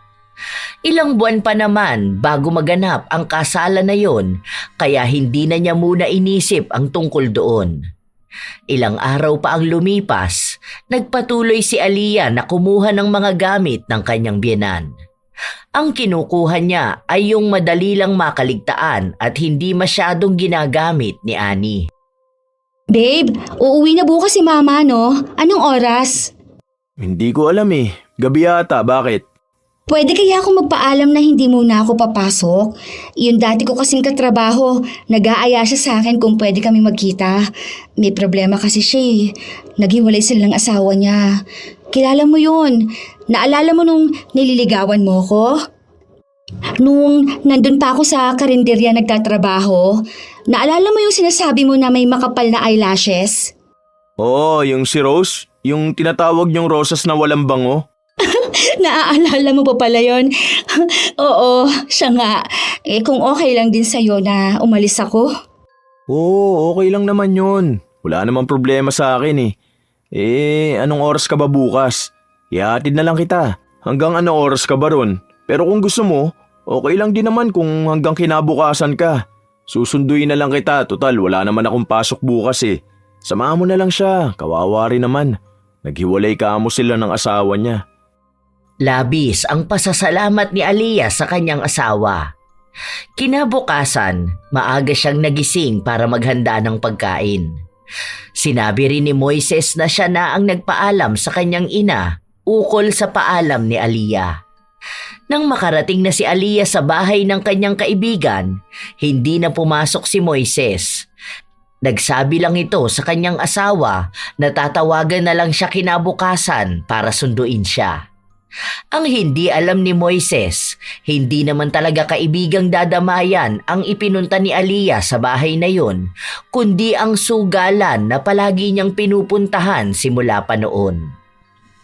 Speaker 2: Ilang buwan pa naman bago maganap ang kasalan na yon, kaya hindi na niya muna inisip ang tungkol doon. Ilang araw pa ang lumipas, nagpatuloy si Aliyah na kumuha ng mga gamit ng kanyang biyenan. Ang kinukuha niya ay yung madali lang makaligtaan at hindi masyadong ginagamit ni Annie.
Speaker 3: Babe, uuwi na bukas si Mama, no? Anong oras?
Speaker 1: Hindi ko alam eh. Gabi yata, bakit?
Speaker 3: Pwede kaya ako magpaalam na hindi muna ako papasok? Yung dati ko kasing katrabaho, nag-aaya siya sa akin kung pwede kami magkita. May problema kasi siya eh. Naghiwalay sila ng asawa niya. Kilala mo yun. Naalala mo nung nililigawan mo ko? Nung nandun pa ako sa karinderya nagtatrabaho, naalala mo yung sinasabi mo na may makapal na eyelashes?
Speaker 1: Oo, yung si Rose? Yung tinatawag niyong rosas na walang bango?
Speaker 3: Naaalala mo pa pala yun? Oo, siya nga. Kung okay lang din sa'yo na umalis ako?
Speaker 1: Oo, okay lang naman yun. Wala namang problema sa akin eh. Anong oras ka ba bukas? Ihatid na lang kita. Hanggang anong oras ka ba ron? Pero kung gusto mo, okay lang din naman kung hanggang kinabukasan ka. Susunduin na lang kita, total wala naman akong pasok bukas eh. Samahan mo na lang siya, kawawa rin naman. Naghiwalay ka mo sila ng asawa niya.
Speaker 2: Labis ang pasasalamat ni Aliyah sa kanyang asawa. Kinabukasan, maaga siyang nagising para maghanda ng pagkain. Sinabi rin ni Moises na siya na ang nagpaalam sa kanyang ina ukol sa paalam ni Aliyah. Nang makarating na si Aliyah sa bahay ng kanyang kaibigan, hindi na pumasok si Moises. Nagsabi lang ito sa kanyang asawa na tatawagan na lang siya kinabukasan para sunduin siya. Ang hindi alam ni Moises, hindi naman talaga kaibigang dadamayan ang ipinunta ni Aliyah sa bahay na yun, kundi ang sugalan na palagi niyang pinupuntahan simula pa noon.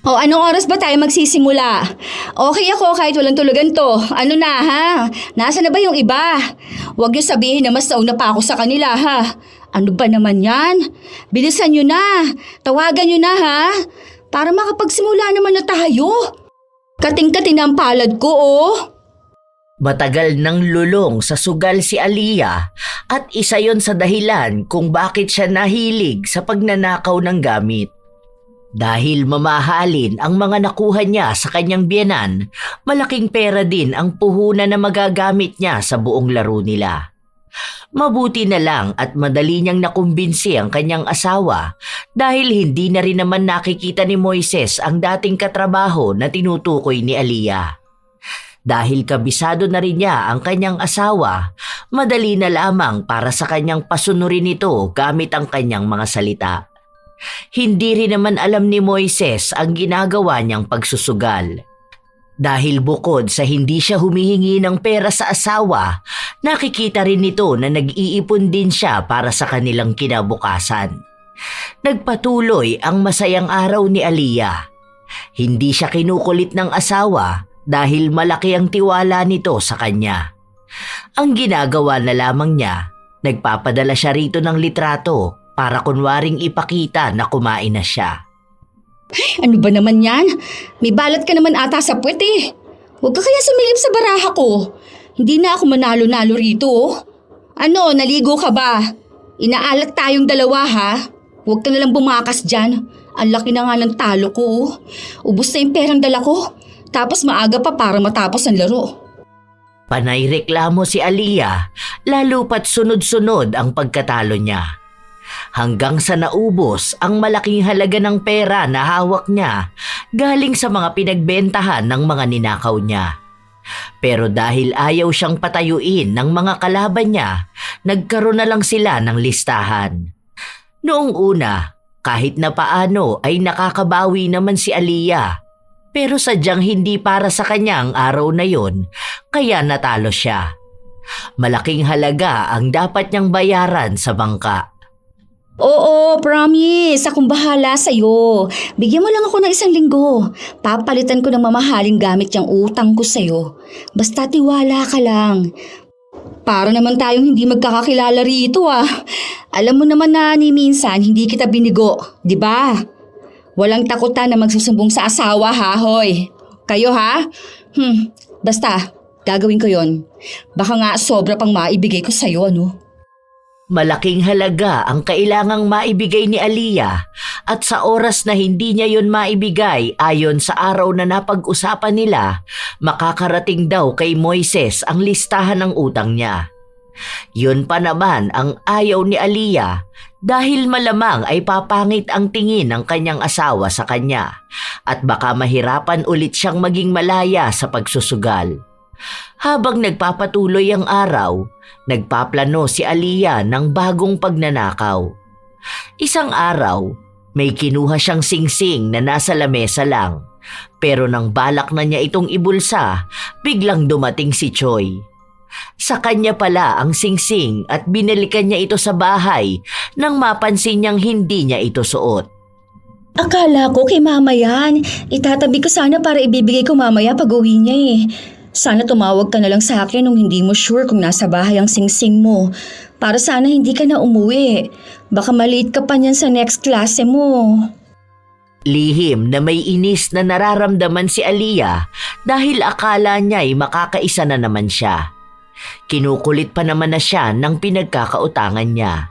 Speaker 3: Anong oras ba tayo magsisimula? Okay ako kahit walang tulugan to. Ano na ha? Nasaan na ba yung iba? Huwag niyo sabihin na mas nauna pa ako sa kanila ha. Ano ba naman yan? Bilisan niyo na. Tawagan niyo na ha. Para makapagsimula naman na tayo. Kating-kating ang palad ko
Speaker 2: Matagal nang lulong sa sugal si Aliyah at isa yon sa dahilan kung bakit siya nahilig sa pagnanakaw ng gamit. Dahil mamahalin ang mga nakuha niya sa kanyang biyenan, malaking pera din ang puhunan na magagamit niya sa buong laro nila. Mabuti na lang at madali niyang nakumbinsi ang kanyang asawa dahil hindi na rin naman nakikita ni Moises ang dating katrabaho na tinutukoy ni Aliyah. Dahil kabisado na rin niya ang kanyang asawa, madali na lamang para sa kanyang pasunurin ito gamit ang kanyang mga salita. Hindi rin naman alam ni Moises ang ginagawa niyang pagsusugal. Dahil bukod sa hindi siya humihingi ng pera sa asawa, nakikita rin nito na nag-iipon din siya para sa kanilang kinabukasan. Nagpatuloy ang masayang araw ni Aliyah. Hindi siya kinukulit ng asawa dahil malaki ang tiwala nito sa kanya. Ang ginagawa na lamang niya, nagpapadala siya rito ng litrato para kunwaring ipakita na kumain na siya.
Speaker 3: Ano ba naman yan? May balat ka naman ata sa puwet eh. Huwag ka kaya sumilip sa baraha ko. Hindi na ako manalo-nalo rito. Ano, naligo ka ba? Inaalat tayong dalawa ha? Huwag ka nalang bumakas dyan. Ang laki na nga ng talo ko. Ubus na yung perang dala ko. Tapos maaga pa para matapos ang laro.
Speaker 2: Panay reklamo si Aliyah, lalo pat sunod-sunod ang pagkatalo niya. Hanggang sa naubos ang malaking halaga ng pera na hawak niya galing sa mga pinagbentahan ng mga ninakaw niya. Pero dahil ayaw siyang patayuin ng mga kalaban niya, nagkaroon na lang sila ng listahan. Noong una, kahit na paano ay nakakabawi naman si Aliyah. Pero sadyang hindi para sa kanya ang araw na yon, kaya natalo siya. Malaking halaga ang dapat niyang bayaran sa bangka.
Speaker 3: Oo, promise. Akong bahala sa'yo. Bigyan mo lang ako ng 1 linggo. Papalitan ko ng mamahaling gamit yung utang ko sa'yo. Basta tiwala ka lang. Para naman tayong hindi magkakakilala rito ah. Alam mo naman na ni minsan hindi kita binigo, di ba? Walang takutan na magsusumbong sa asawa ha, hoy. Kayo ha? Basta, gagawin ko yon. Baka nga sobra pang maibigay ko sa'yo, ano?
Speaker 2: Malaking halaga ang kailangang maibigay ni Aliyah at sa oras na hindi niya yon maibigay ayon sa araw na napag-usapan nila, makakarating daw kay Moises ang listahan ng utang niya. Yun pa naman ang ayaw ni Aliyah dahil malamang ay papangit ang tingin ng kanyang asawa sa kanya at baka mahirapan ulit siyang maging malaya sa pagsusugal. Habang nagpapatuloy ang araw, nagpaplano si Aliyah ng bagong pagnanakaw. Isang araw, may kinuha siyang singsing na nasa lamesa lang. Pero nang balak na niya itong ibulsa, biglang dumating si Choi. Sa kanya pala ang singsing at binalikan niya ito sa bahay nang mapansin niyang hindi niya ito suot.
Speaker 3: Akala ko kay mama yan. Itatabi ko sana para ibibigay ko mamaya pag uwi niya eh. Sana tumawag ka na lang sa akin nung hindi mo sure kung nasa bahay ang singsing mo. Para sana hindi ka na umuwi. Baka maliit ka pa niyan sa next klase mo.
Speaker 2: Lihim na may inis na nararamdaman si Aliyah dahil akala niya'y makakaisa na naman siya. Kinukulit pa naman na siya ng pinagkakautangan niya.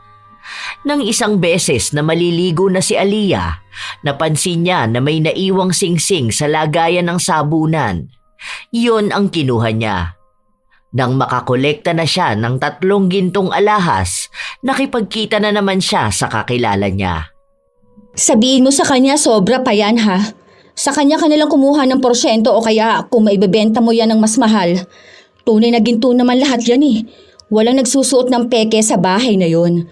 Speaker 2: Nang isang beses na maliligo na si Aliyah, napansin niya na may naiwang singsing sa lagayan ng sabunan. Yun ang kinuha niya. Nang makakolekta na siya ng 3 gintong alahas, nakipagkita na naman siya sa kakilala niya.
Speaker 3: Sabihin mo sa kanya sobra pa yan ha. Sa kanya ka nalang kumuha ng porsyento o kaya kung maibebenta mo yan ng mas mahal. Tunay na ginto naman lahat yan eh. Walang nagsusuot ng peke sa bahay na yon.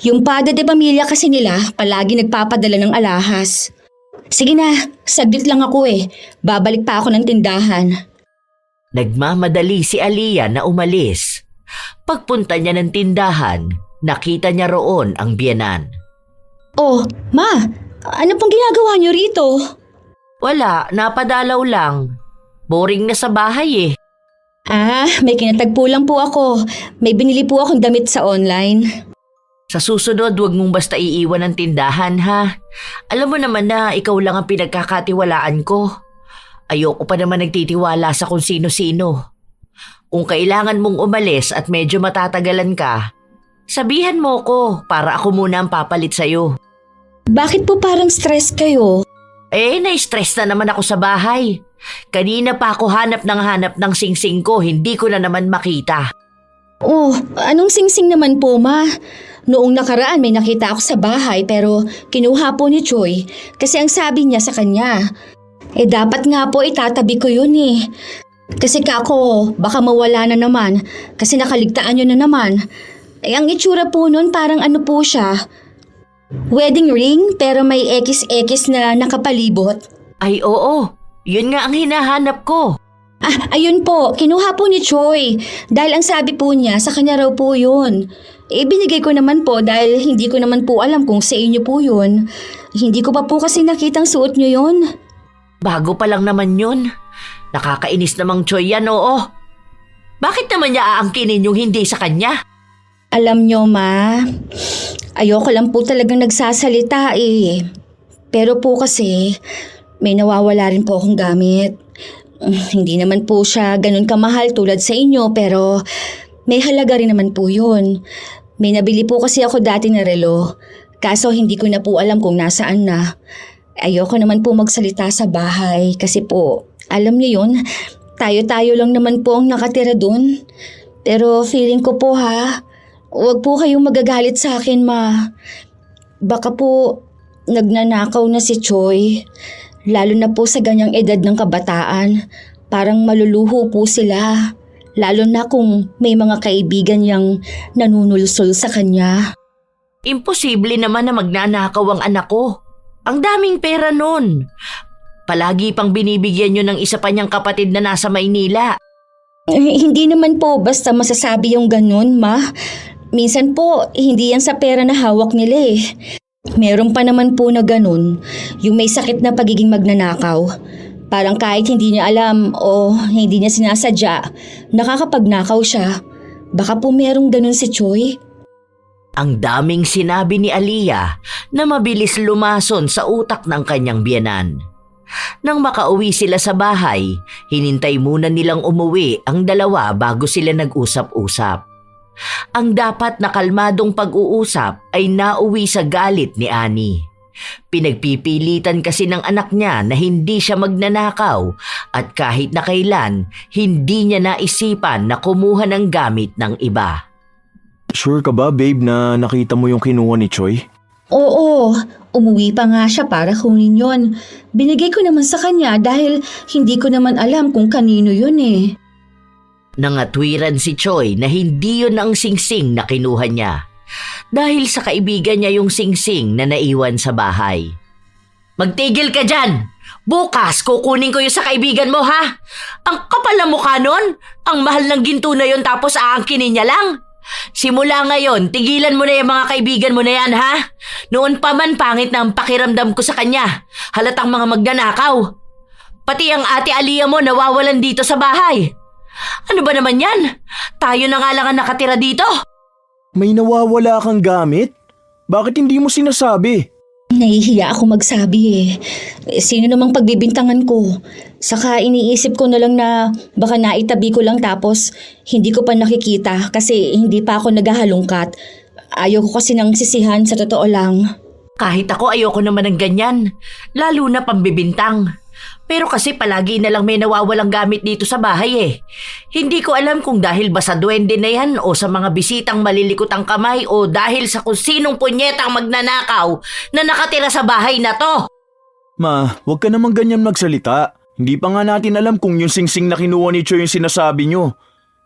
Speaker 3: Yung padre de pamilya kasi nila palagi nagpapadala ng alahas. Sige na, saglit lang ako eh. Babalik pa ako ng tindahan.
Speaker 2: Nagmamadali si Aliyah na umalis. Pagpunta niya ng tindahan, nakita niya roon ang biyenan.
Speaker 3: Oh, ma, ano pong ginagawa niyo rito?
Speaker 2: Wala, napadalaw lang. Boring na sa bahay eh.
Speaker 3: Ah, may kinatagpo lang po ako. May binili po akong damit sa online.
Speaker 2: Sa susunod, huwag mong basta iiwan ang tindahan ha. Alam mo naman na ikaw lang ang pinagkakatiwalaan ko. Ayoko pa naman nagtitiwala sa kung sino-sino. Kung kailangan mong umalis at medyo matatagalan ka, sabihan mo ko para ako muna ang papalit sa'yo.
Speaker 3: Bakit po parang stress kayo?
Speaker 2: Na-stress na naman ako sa bahay. Kanina pa ako hanap ng singsing ko, hindi ko na naman makita.
Speaker 3: Oh, anong singsing naman po ma? Noong nakaraan may nakita ako sa bahay pero kinuha po ni Choi kasi ang sabi niya sa kanya. Dapat nga po itatabi ko yun eh. Kasi kako, baka mawala na naman kasi nakaligtaan yun na naman. Ang itsura po nun parang ano po siya. Wedding ring pero may X na nakapalibot.
Speaker 2: Ay oo, Yun nga ang hinahanap ko.
Speaker 3: Ayun po, kinuha po ni Choi. Dahil ang sabi po niya, sa kanya raw po yun. Binigay ko naman po dahil hindi ko naman po alam kung sa inyo po yun. Hindi ko pa po kasi nakitang suot niyo yun.
Speaker 2: Bago pa lang naman yun. Nakakainis namang Choi yan, oo. Bakit naman niya aangkinin yung hindi sa kanya?
Speaker 3: Alam niyo, ma, ayoko lang po talagang nagsasalita eh. Pero po kasi, may nawawala rin po akong gamit. Hindi naman po siya ganun kamahal tulad sa inyo pero may halaga rin naman po yun. May nabili po kasi ako dati na relo. Kaso hindi ko na po alam kung nasaan na. Ayoko naman po magsalita sa bahay kasi po, alam niyo yun, tayo-tayo lang naman po ang nakatira dun. Pero feeling ko po huwag po kayong magagalit sa akin, ma. Baka po nagnanakaw na si Choi. Lalo na po sa ganyang edad ng kabataan. Parang maluluho po sila. Lalo na kung may mga kaibigan niyang nanunulsol sa kanya.
Speaker 2: Imposible naman na magnanakaw ang anak ko. Ang daming pera nun. Palagi pang binibigyan nyo ng isa pa niyang kapatid na nasa Maynila.
Speaker 3: Hindi naman po basta masasabi yung ganun, ma. Minsan po, hindi yan sa pera na hawak nila eh. Meron pa naman po na ganun, yung may sakit na pagiging magnanakaw. Parang kahit hindi niya alam o hindi niya sinasadya, nakakapagnakaw siya. Baka po merong ganun si Choi.
Speaker 2: Ang daming sinabi ni Aliyah na mabilis lumason sa utak ng kanyang biyenan. Nang makauwi sila sa bahay, hinintay muna nilang umuwi ang dalawa bago sila nag-usap-usap. Ang dapat na kalmadong pag-uusap ay nauwi sa galit ni Annie. Pinagpipilitan kasi ng anak niya na hindi siya magnanakaw at kahit na kailan, hindi niya naisipan na kumuha ng gamit ng iba.
Speaker 1: Sure ka ba, babe, na nakita mo yung kinuha ni Choi?
Speaker 3: Oo, umuwi pa nga siya para kunin yon. Binigay ko naman sa kanya dahil hindi ko naman alam kung kanino yun eh.
Speaker 2: Nangatwiran si Choi na hindi yun ang singsing na kinuha niya. Dahil sa kaibigan niya yung singsing na naiwan sa bahay. Magtigil ka dyan! Bukas kukunin ko yung sa kaibigan mo, ha? Ang kapal na mukha nun! Ang mahal ng ginto na yun tapos aangkinin niya lang! Simula ngayon, tigilan mo na yung mga kaibigan mo na yan, ha? Noon pa man pangit na ang pakiramdam ko sa kanya. Halatang mga magnanakaw. Pati ang ate Aliyah mo nawawalan dito sa bahay. Ano ba naman yan? Tayo na nga lang ang nakatira dito.
Speaker 1: May nawawala kang gamit? Bakit hindi mo sinasabi?
Speaker 3: Nahihiya ako magsabi eh. Sino namang pagbibintangan ko? Saka iniisip ko na lang na baka naitabi ko lang tapos hindi ko pa nakikita kasi hindi pa ako naghahalungkat. Ayoko kasi nang sisihan sa totoo lang.
Speaker 2: Kahit ako ayoko naman ng ganyan. Lalo na pambibintang. Pero kasi palagi na lang may nawawalang gamit dito sa bahay eh. Hindi ko alam kung dahil ba sa duwende na yan o sa mga bisitang malilikot ang kamay o dahil sa kung sinong punyetang magnanakaw na nakatira sa bahay na to.
Speaker 1: Ma, huwag ka naman ganyan magsalita. Hindi pa nga natin alam kung yung singsing na kinuha ni Choi yung sinasabi nyo.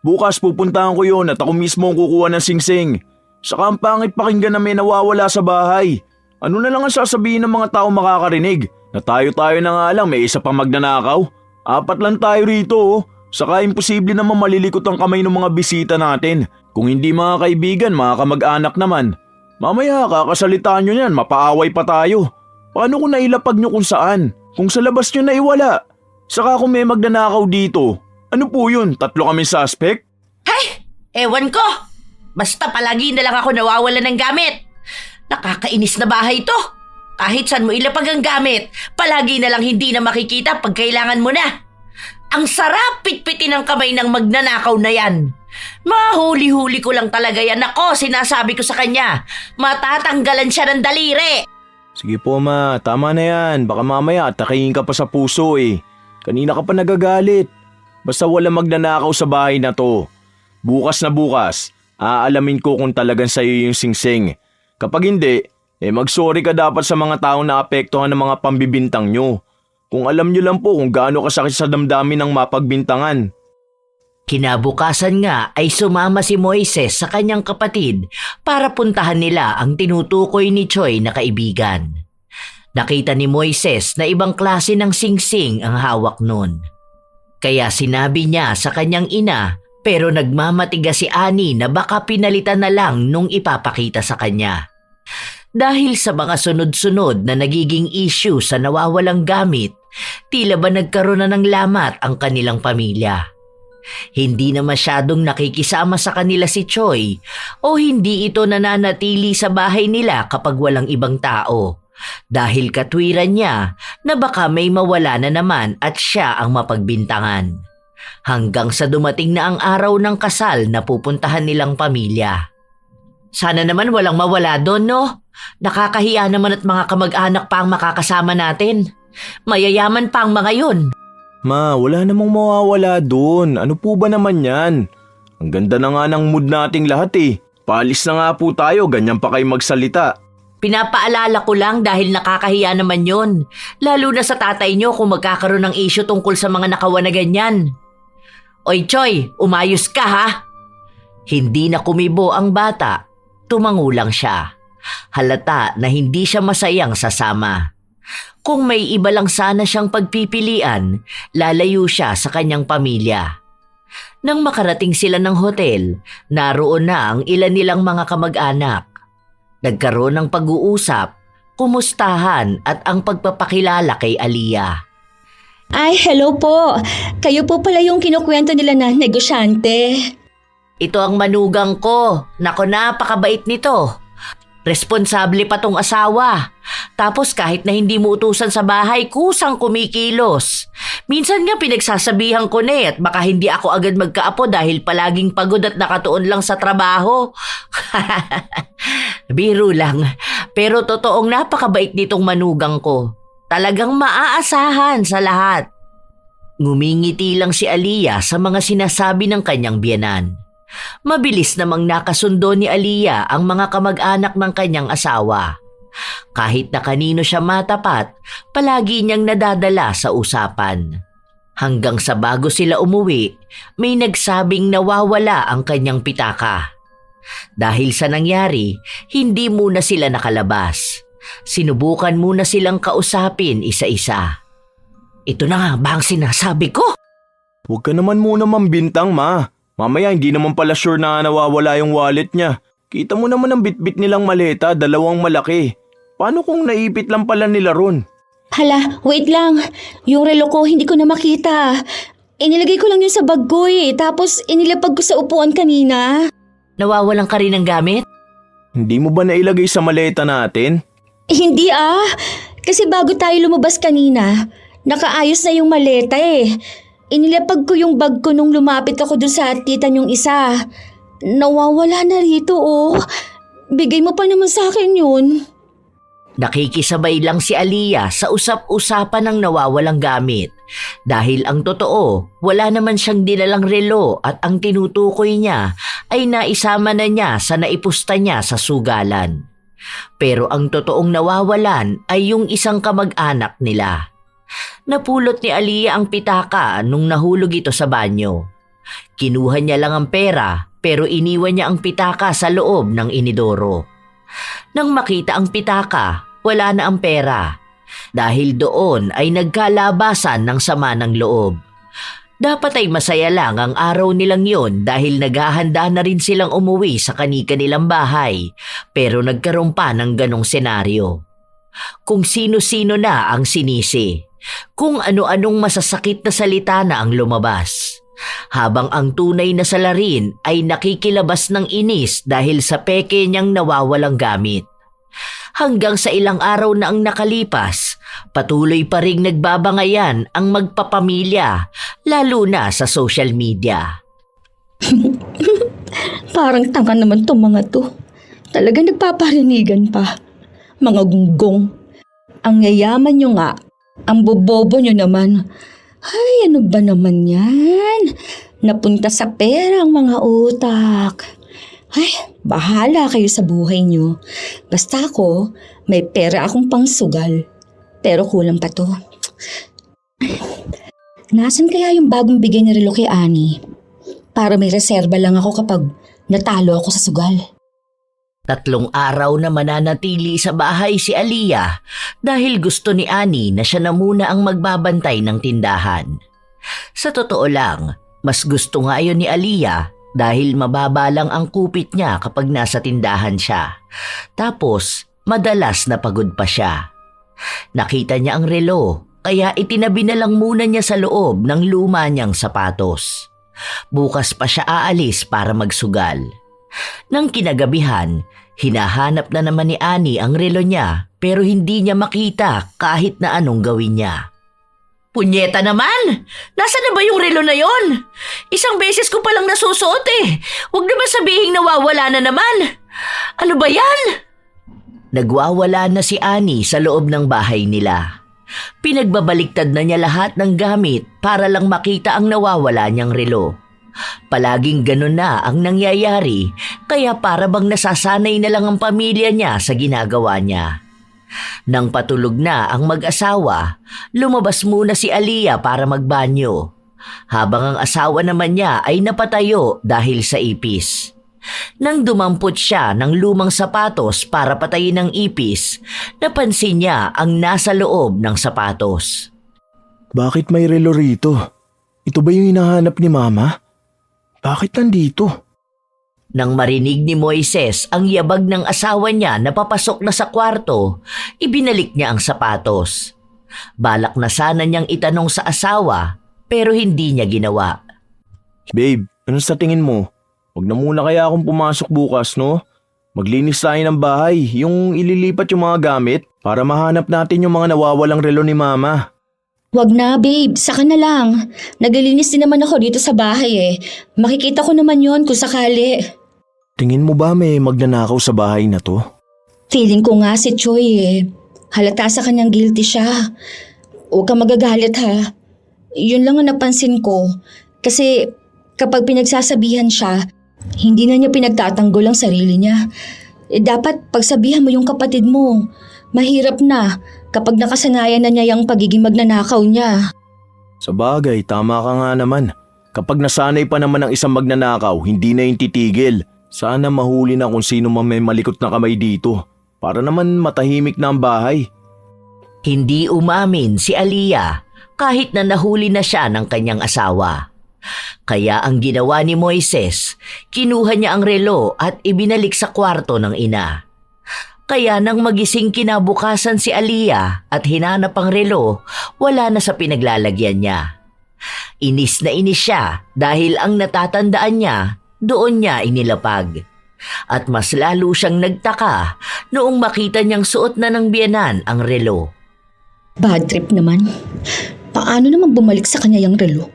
Speaker 1: Bukas pupuntahan ko yun at ako mismo ang kukuha ng singsing. Saka ang pangit pakinggan na may nawawala sa bahay. Ano na lang ang sasabihin ng mga tao makakarinig? Na tayo-tayo na nga lang may isa pang magnanakaw. 4 lang tayo rito oh. Saka imposible naman malilikot ang kamay ng mga bisita natin. Kung hindi mga kaibigan, mga kamag-anak naman. Mamaya kakasalitaan nyo yan, mapaaway pa tayo. Paano kung nailapag nyo kung saan? Kung sa labas nyo naiwala? Saka kung may magnanakaw dito, ano po yun? 3 kami suspect?
Speaker 2: Hay! Ewan ko! Basta palagi na lang ako nawawalan ng gamit. Nakakainis na bahay to. Kahit saan mo ilapag ang gamit, palagi na lang hindi na makikita pag kailangan mo na. Ang sarap pitpitin ng kamay ng magnanakaw na yan. Mahuli-huli ko lang talaga yan. Ako, sinasabi ko sa kanya, matatanggalan siya ng daliri.
Speaker 1: Sige po ma, tama na yan. Baka mamaya atakayin ka pa sa puso eh. Kanina ka pa nagagalit. Basta wala magnanakaw sa bahay na to. Bukas na bukas, aalamin ko kung talagang sa'yo yung singsing. Kapag hindi, magsorry ka dapat sa mga taong naapektuhan ng mga pambibintang nyo. Kung alam nyo lang po kung gaano kasakit sa damdamin ng mapagbintangan.
Speaker 2: Kinabukasan nga ay sumama si Moises sa kanyang kapatid para puntahan nila ang tinutukoy ni Choi na kaibigan. Nakita ni Moises na ibang klase ng singsing ang hawak nun. Kaya sinabi niya sa kanyang ina, pero nagmamatigas si Ani na baka pinalitan na lang nung ipapakita sa kanya. Dahil sa mga sunod-sunod na nagiging issue sa nawawalang gamit, tila ba nagkaroon na ng lamat ang kanilang pamilya. Hindi na masyadong nakikisama sa kanila si Choi o hindi ito nananatili sa bahay nila kapag walang ibang tao. Dahil katwiran niya na baka may mawala na naman at siya ang mapagbintangan. Hanggang sa dumating na ang araw ng kasal na pupuntahan nilang pamilya. Sana naman walang mawala doon, no? Nakakahiya naman at mga kamag-anak pa ang makakasama natin. Mayayaman pa ang mga yun.
Speaker 1: Ma, wala namang mawawala doon. Ano po ba naman yan? Ang ganda na nga ng mood nating lahat eh. Paalis na nga po tayo, ganyan pa kayo magsalita.
Speaker 2: Pinapaalala ko lang dahil nakakahiya naman yun. Lalo na sa tatay nyo kung magkakaroon ng issue tungkol sa mga nakawan na ganyan. Oy Choy, umayos ka ha? Hindi na kumibo ang bata. Tumango lang siya. Halata na hindi siya masayang sasama. Kung may iba lang sana siyang pagpipilian, lalayo siya sa kanyang pamilya. Nang makarating sila ng hotel, naroon na ang ilan nilang mga kamag-anak. Nagkaroon ng pag-uusap, kumustahan at ang pagpapakilala kay Aliyah.
Speaker 3: Ay, hello po. Kayo po pala yung kinukwento nila na negosyante.
Speaker 2: Ito ang manugang ko. Nako, napakabait nito. Responsable pa tong asawa. Tapos kahit na hindi mo utusan sa bahay, kusang kumikilos. Minsan nga pinagsasabihan ko na at baka hindi ako agad magkaapo dahil palaging pagod at nakatuon lang sa trabaho. Biro lang. Pero totoong napakabait nitong manugang ko. Talagang maaasahan sa lahat. Ngumingiti lang si Aliyah sa mga sinasabi ng kanyang biyenan. Mabilis namang nakasundo ni Aliyah ang mga kamag-anak ng kanyang asawa. Kahit na kanino siya matapat, palagi niyang nadadala sa usapan. Hanggang sa bago sila umuwi, may nagsabing nawawala ang kanyang pitaka. Dahil sa nangyari, hindi muna sila nakalabas. Sinubukan muna silang kausapin isa-isa. Ito na nga ba ang sinasabi ko?
Speaker 1: Huwag ka naman muna mambintang, ma. Mamaya hindi naman pala sure na nawawala yung wallet niya. Kita mo naman ang bitbit nilang maleta, dalawang malaki. Paano kung naipit lang pala nila ron?
Speaker 3: Hala, wait lang. Yung relo ko hindi ko na makita. Inilagay ko lang yun sa bag ko eh. Tapos inilapag ko sa upuan kanina.
Speaker 2: Nawawalan ka rin ng gamit?
Speaker 1: Hindi mo ba nailagay sa maleta natin?
Speaker 3: Hindi ah. Kasi bago tayo lumabas kanina, nakaayos na yung maleta eh. Inilapag ko yung bag ko nung lumapit ako dun sa tita niyong isa. Nawawala na rito oh. Bigay mo pa naman sa akin yun.
Speaker 2: Nakikisabay lang si Aliyah sa usap-usapan ng nawawalang gamit. Dahil ang totoo, wala naman siyang dinalang relo at ang tinutukoy niya ay naisama na niya sa naipusta niya sa sugalan. Pero ang totoong nawawalan ay yung isang kamag-anak nila. Napulot ni Aliyah ang pitaka nung nahulog ito sa banyo. Kinuha niya lang ang pera pero iniwan niya ang pitaka sa loob ng inidoro. Nang makita ang pitaka, wala na ang pera. Dahil doon ay nagkalabasan ng sama ng loob. Dapat ay masaya lang ang araw nilang yon dahil naghahanda na rin silang umuwi sa kani-kanilang bahay pero nagkaroon pa ng ganong senaryo. Kung sino-sino na ang sinisi, kung ano-anong masasakit na salita na ang lumabas. Habang ang tunay na salarin ay nakikilabas ng inis dahil sa peke niyang nawawalang gamit. Hanggang sa ilang araw na ang nakalipas, patuloy pa ring nagbabangayan ang magpapamilya, lalo na sa social media.
Speaker 3: Parang tanga naman tong mga to. Talagang nagpaparinigan pa. Mga gunggong. Ang yayaman nyo nga. Ang bobobo nyo naman. Ay, ano ba naman yan? Napunta sa pera ang mga utak. Ay, bahala kayo sa buhay nyo. Basta ako, may pera akong pangsugal. Pero kulang pa to. Nasaan kaya yung bagong bigay ni Relo kay Ani? Para may reserba lang ako kapag natalo ako sa sugal.
Speaker 2: 3 araw na mananatili sa bahay si Aliyah dahil gusto ni Annie na siya na muna ang magbabantay ng tindahan. Sa totoo lang, mas gusto nga yun ni Aliyah dahil mababa lang ang kupit niya kapag nasa tindahan siya. Tapos, madalas na pagod pa siya. Nakita niya ang relo, kaya itinabi na lang muna niya sa loob ng luma niyang sapatos. Bukas pa siya aalis para magsugal. Nang kinagabihan, hinahanap na naman ni Annie ang relo niya pero hindi niya makita kahit na anong gawin niya. Punyeta naman! Nasaan na ba yung relo na yon? Isang beses ko palang nasusuot eh. Huwag naman sabihing nawawala na naman. Ano ba yan? Nagwawala na si Annie sa loob ng bahay nila. Pinagbabaliktad na niya lahat ng gamit para lang makita ang nawawala niyang relo. Palaging ganun na ang nangyayari kaya para bang nasasanay na lang ang pamilya niya sa ginagawa niya. Nang patulog na ang mag-asawa, lumabas muna si Aliyah para magbanyo. Habang ang asawa naman niya ay napatayo dahil sa ipis. Nang dumampot siya ng lumang sapatos para patayin ang ipis, napansin niya ang nasa loob ng sapatos.
Speaker 1: Bakit may relo rito? Ito ba yung hinahanap ni Mama? Bakit nandito?
Speaker 2: Nang marinig ni Moises ang yabag ng asawa niya na papasok na sa kwarto, ibinalik niya ang sapatos. Balak na sana niyang itanong sa asawa pero hindi niya ginawa.
Speaker 1: Babe, ano sa tingin mo? Huwag na muna kaya akong pumasok bukas, no? Maglinis tayo ng bahay, yung ililipat yung mga gamit para mahanap natin yung mga nawawalang relo ni Mama.
Speaker 3: Wag na, babe. Saka na lang. Naglilinis din naman ako dito sa bahay eh. Makikita ko naman yon kung sakali.
Speaker 1: Tingin mo ba may magnanakaw sa bahay na to?
Speaker 3: Feeling ko nga si Choi eh. Halata sa kanyang guilty siya. Huwag kang magagalit ha. Yun lang ang napansin ko. Kasi kapag pinagsasabihan siya, hindi na niya pinagtatanggol ang sarili niya. Dapat pagsabihan mo yung kapatid mo. Mahirap na kapag nakasanayan na niya yung pagiging magnanakaw niya.
Speaker 1: Sa bagay, tama ka nga naman. Kapag nasanay pa naman ang isang magnanakaw, hindi na yung titigil. Sana mahuli na kung sino man may malikot na kamay dito. Para naman matahimik na ang bahay.
Speaker 2: Hindi umamin si Aliyah kahit na nahuli na siya ng kanyang asawa. Kaya ang ginawa ni Moises, kinuha niya ang relo at ibinalik sa kwarto ng ina. Kaya nang magising kinabukasan si Aliyah at hinanap ang relo, wala na sa pinaglalagyan niya. Inis na inis siya dahil ang natatandaan niya, doon niya inilapag. At mas lalo siyang nagtaka noong makita niyang suot na ng biyenan ang relo.
Speaker 3: Bad trip naman. Paano naman bumalik sa kanya yung relo?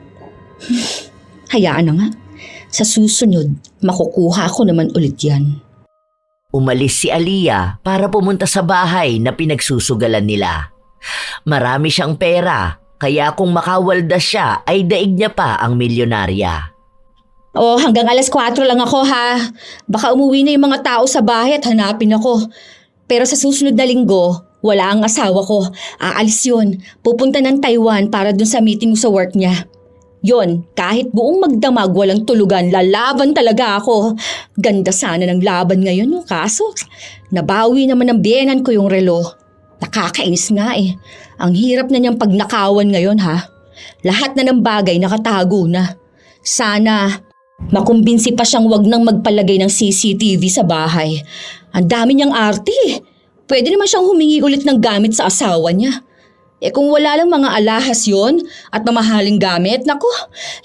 Speaker 3: Hayaan na nga. Sa susunod, makukuha ko naman ulit yan.
Speaker 2: Umalis si Aliyah para pumunta sa bahay na pinagsusugalan nila. Marami siyang pera, kaya kung makawaldas siya ay daig niya pa ang milyonarya.
Speaker 3: Oh, hanggang alas 4 lang ako ha. Baka umuwi na yung mga tao sa bahay at hanapin ako. Pero sa susunod na linggo, wala ang asawa ko. Aalis yun. Pupunta ng Taiwan para dun sa meeting sa work niya. Yon, kahit buong magdamag walang tulugan, lalaban talaga ako. Ganda sana ng laban ngayon, no? Kaso nabawi naman ng biyenan ko yung relo. Nakakainis nga eh. Ang hirap na niyang pagnakawan ngayon ha. Lahat na ng bagay nakatago na. Sana makumbinsi pa siyang wag nang magpalagay ng CCTV sa bahay. Ang dami niyang arte eh. Pwede naman siyang humingi ulit ng gamit sa asawa niya. Eh kung wala lang mga alahas yon at mamahaling gamit, naku,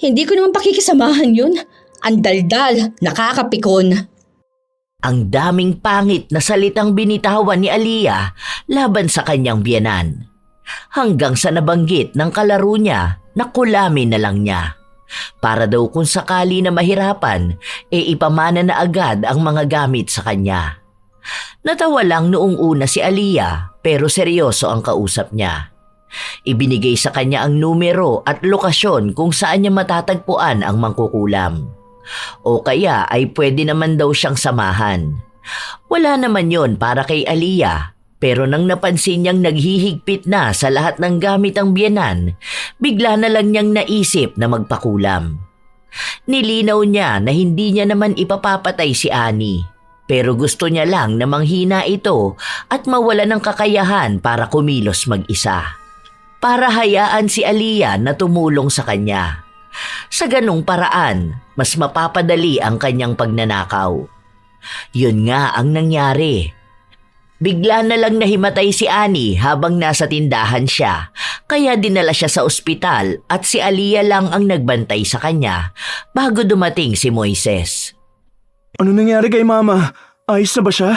Speaker 3: hindi ko naman pakikisamahan yun. Ang daldal, nakakapikon.
Speaker 2: Ang daming pangit na salitang binitawan ni Aliyah laban sa kanyang biyenan. Hanggang sa nabanggit ng kalaro niya na kulamin na lang niya. Para daw kung sakali na mahirapan, ipamana na agad ang mga gamit sa kanya. Natawa lang noong una si Aliyah pero seryoso ang kausap niya. Ibinigay sa kanya ang numero at lokasyon kung saan niya matatagpuan ang mangkukulam. O kaya ay pwede naman daw siyang samahan. Wala naman yon para kay Aliyah, pero nang napansin niyang naghihigpit na sa lahat ng gamit ang biyenan, bigla na lang niyang naisip na magpakulam. Nilinaw niya na hindi niya naman ipapapatay si Annie. Pero gusto niya lang na manghina ito at mawala ng kakayahan para kumilos mag-isa. Para hayaan si Aliyah na tumulong sa kanya. Sa ganong paraan, mas mapapadali ang kanyang pagnanakaw. Yun nga ang nangyari. Bigla na lang nahimatay si Annie habang nasa tindahan siya, kaya dinala siya sa ospital at si Aliyah lang ang nagbantay sa kanya bago dumating si Moises.
Speaker 1: Ano nangyari kay Mama? Ayos na ba siya?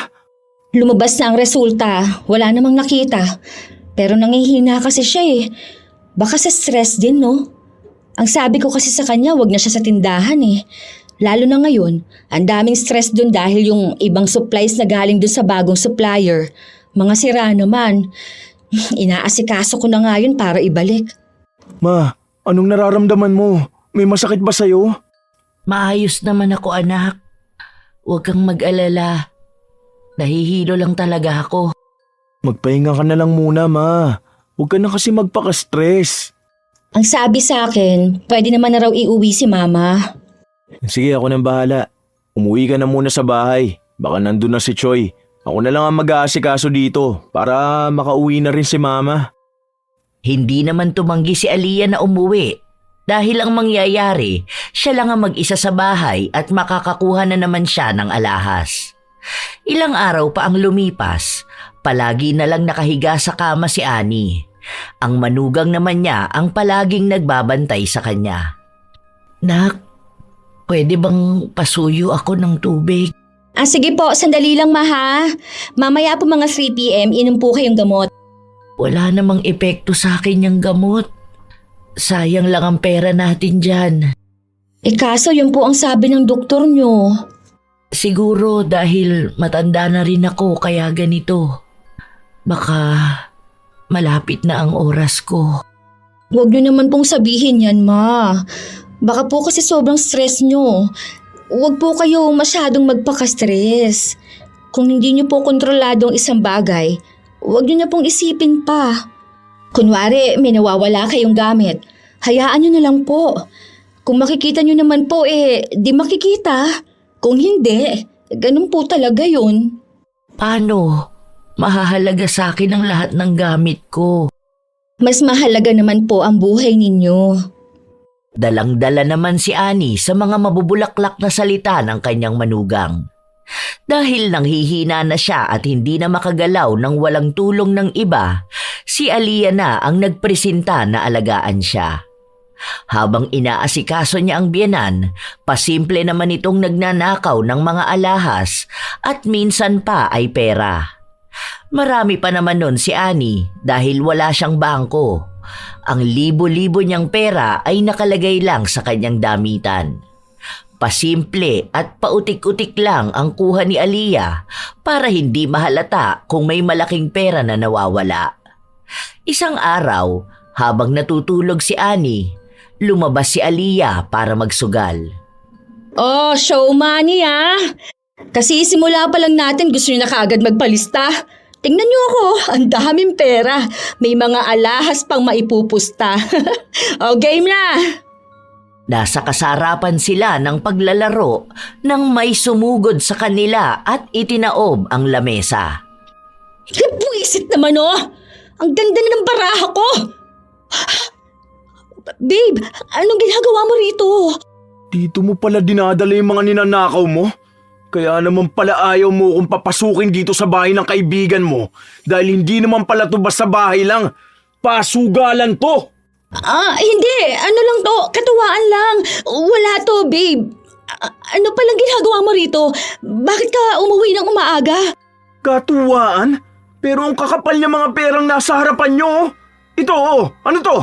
Speaker 3: Lumabas na ang resulta. Wala namang nakita. Pero nangihina kasi siya eh. Baka sa stress din, no? Ang sabi ko kasi sa kanya, wag na siya sa tindahan eh. Lalo na ngayon, ang daming stress dun dahil yung ibang supplies na galing dun sa bagong supplier. Mga sira naman. Inaasikaso ko na nga yun para ibalik.
Speaker 1: Ma, anong nararamdaman mo? May masakit ba sa'yo?
Speaker 2: Maayos naman ako, anak. Huwag kang mag-alala. Nahihilo lang talaga ako.
Speaker 1: Magpahinga ka na lang muna, Ma. Huwag ka na kasi magpaka-stress.
Speaker 3: Ang sabi sa akin, pwede naman na raw iuwi si Mama.
Speaker 1: Sige, ako nang bahala. Umuwi ka na muna sa bahay. Baka nandun na si Choi. Ako na lang ang mag-aasikaso dito para makauwi na rin si Mama.
Speaker 2: Hindi naman tumanggi si Aliyah na umuwi. Dahil ang mangyayari, siya lang ang mag-isa sa bahay at makakakuha na naman siya ng alahas. Ilang araw pa ang lumipas, palagi na lang nakahiga sa kama si Annie. Ang manugang naman niya ang palaging nagbabantay sa kanya. Nak, pwede bang pasuyo ako ng tubig?
Speaker 3: Sige po, sandali lang ha. Mamaya po mga 3 p.m. inom po kayong gamot.
Speaker 2: Wala namang epekto sa akin yung gamot. Sayang lang ang pera natin dyan.
Speaker 3: Kaso yun po ang sabi ng doktor nyo.
Speaker 2: Siguro dahil matanda na rin ako kaya ganito. Baka malapit na ang oras ko.
Speaker 3: Huwag nyo naman pong sabihin yan, Ma. Baka po kasi sobrang stress nyo. Huwag po kayo masyadong magpaka-stress. Kung hindi nyo po kontrolado ang isang bagay, huwag nyo na pong isipin pa. Kunwari, may nawawala kayong gamit. Hayaan nyo na lang po. Kung makikita nyo naman po, di makikita. Kung hindi, ganun po talaga yun.
Speaker 2: Paano? Mahahalaga sa akin ang lahat ng gamit ko.
Speaker 3: Mas mahalaga naman po ang buhay ninyo.
Speaker 2: Dalang-dala naman si Annie sa mga mabubulaklak na salita ng kanyang manugang. Dahil nanghihina na siya at hindi na makagalaw ng walang tulong ng iba, si Aliyah na ang nagpresenta na alagaan siya. Habang inaasikaso niya ang biyenan, pasimple naman itong nagnanakaw ng mga alahas at minsan pa ay pera. Marami pa naman nun si Annie dahil wala siyang bangko. Ang libo-libo niyang pera ay nakalagay lang sa kanyang damitan. Pasimple at pautik-utik lang ang kuha ni Aliyah para hindi mahalata kung may malaking pera na nawawala. Isang araw, habang natutulog si Annie, lumabas si Aliyah para magsugal.
Speaker 3: Oh, show money Kasi simula pa lang natin gusto nyo na kaagad magpalista. Tingnan nyo ako, ang daming pera. May mga alahas pang maipupusta. O, game na!
Speaker 2: Nasa kasarapan sila ng paglalaro nang may sumugod sa kanila at itinaob ang lamesa.
Speaker 3: Buisit naman Ang ganda na ng baraha ko! Babe, anong ginagawa mo rito?
Speaker 1: Dito mo pala dinadala yung mga ninanakaw mo? Kaya naman pala ayaw mo kung papasukin dito sa bahay ng kaibigan mo dahil hindi naman pala to basta bahay lang. Pasugalan to!
Speaker 3: Hindi. Ano lang to? Katuwaan lang. Wala to, babe. Ano palang ginagawa mo rito? Bakit ka umuwi ng umaaga?
Speaker 1: Katuwaan? Pero ang kakapal niya mga perang nasa harapan nyo. Ito ano to?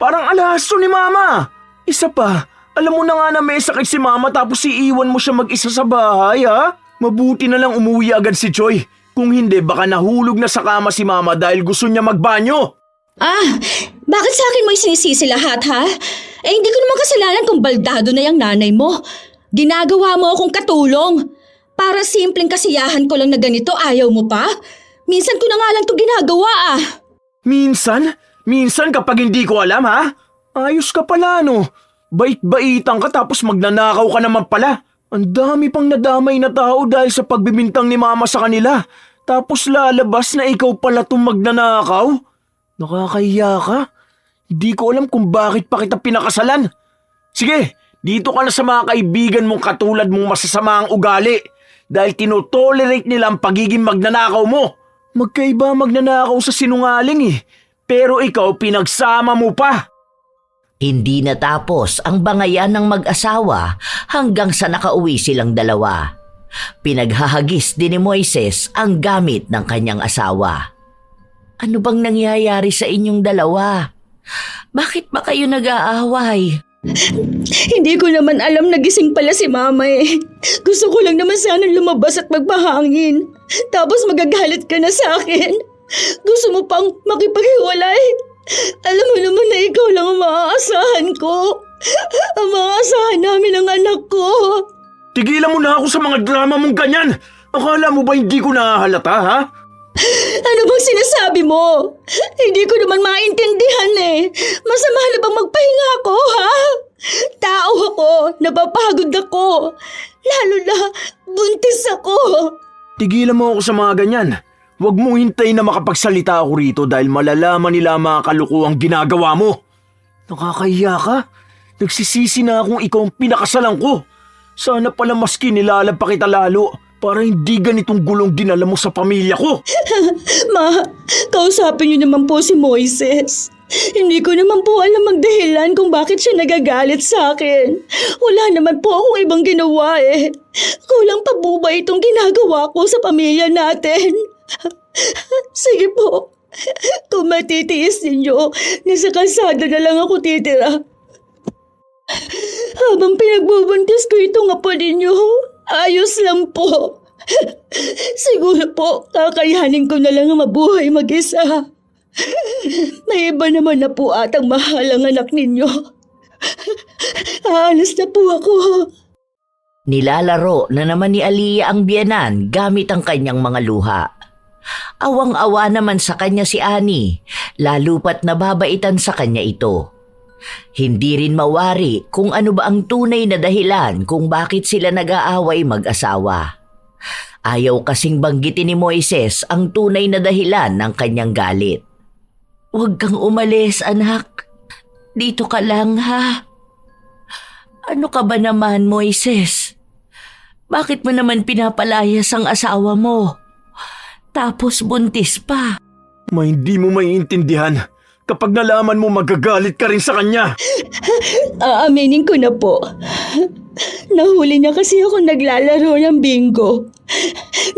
Speaker 1: Parang alahas to ni Mama. Isa pa, alam mo na nga na may sakit si Mama tapos iiwan mo siya mag-isa sa bahay ha? Mabuti na lang umuwi agad si Choi. Kung hindi baka nahulog na sa kama si Mama dahil gusto niya magbanyo.
Speaker 3: Bakit sa akin mo isinisisi lahat ha? Hindi ko naman kasalanan kung baldado na yung nanay mo. Ginagawa mo akong katulong. Para simpleng kasiyahan ko lang na ganito, ayaw mo pa? Minsan ko na nga lang to ginagawa
Speaker 1: Minsan? Minsan kapag hindi ko alam ha? Ayos ka pala no. Bait-baitan ka tapos magnanakaw ka naman pala. Ang dami pang nadamay na tao dahil sa pagbibintang ni Mama sa kanila. Tapos lalabas na ikaw pala itong magnanakaw? Nakakahiya ka? Hindi ko alam kung bakit pa kita pinakasalan. Sige, dito ka na sa mga kaibigan mong katulad mong masasama ang ugali dahil tinotolerate nila ang pagiging magnanakaw mo. Magkaiba magnanakaw sa sinungaling eh, pero ikaw pinagsama mo pa.
Speaker 2: Hindi natapos ang bangayan ng mag-asawa hanggang sa nakauwi silang dalawa. Pinaghahagis din ni Moises ang gamit ng kanyang asawa. Ano bang nangyayari sa inyong dalawa? Bakit ba kayo nag-aaway?
Speaker 3: Hindi ko naman alam na gising pala si Mama eh. Gusto ko lang naman sanang lumabas at magpahangin. Tapos magagalit ka na sa akin. Gusto mo pang makipaghiwalay? Alam mo naman na ikaw lang ang maaasahan ko. Ang maaasahan namin ang anak ko.
Speaker 1: Tigilan mo na ako sa mga drama mong ganyan. Akala mo ba hindi ko nahahalata, ha?
Speaker 3: Ano bang sinasabi mo? Hindi ko naman maintindihan eh. Masama na bang magpahinga ako, ha? Tao ako, napapagod ako. Lalo na, buntis ako.
Speaker 1: Tigilan mo ako sa mga ganyan. Huwag mong hintayin na makapagsalita ako rito dahil malalaman nila ang mga kalukuhang ginagawa mo. Nakakahiya ka? Nagsisisi na akong ikaw ang pinakasalan ko. Sana pala maski nilalab pa kita lalo para hindi ganitong gulong dinala mo sa pamilya ko.
Speaker 3: Ma, kausapin niyo naman po si Moises. Hindi ko naman po alam ang dahilan kung bakit siya nagagalit sa akin. Wala naman po akong ibang ginawa eh. Kulang pa po ba itong ginagawa ko sa pamilya natin? Sige po, kung matitiis ninyo, nasa kalsada na lang ako titira. Habang pinagbubuntis ko itong apo ninyo, ayos lang po. Siguro po, kakayanin ko na lang ang mabuhay mag-isa. May iba naman na po atang mahal ang anak ninyo. Aalis na po ako.
Speaker 2: Nilalaro na naman ni Aliyah ang biyenan gamit ang kanyang mga luha. Awang-awa naman sa kanya si Annie, lalo pat nababaitan sa kanya ito. Hindi rin mawari kung ano ba ang tunay na dahilan kung bakit sila nag-aaway mag-asawa. Ayaw kasing banggitin ni Moises ang tunay na dahilan ng kanyang galit. Huwag kang umalis, anak. Dito ka lang, ha? Ano ka ba naman, Moises? Bakit mo naman pinapalayas ang asawa mo? Tapos buntis pa.
Speaker 1: Hindi mo maiintindihan. Kapag nalaman mo magagalit ka rin sa kanya.
Speaker 3: Aaminin ko na po. Nahuli niya kasi ako naglalaro ng bingo.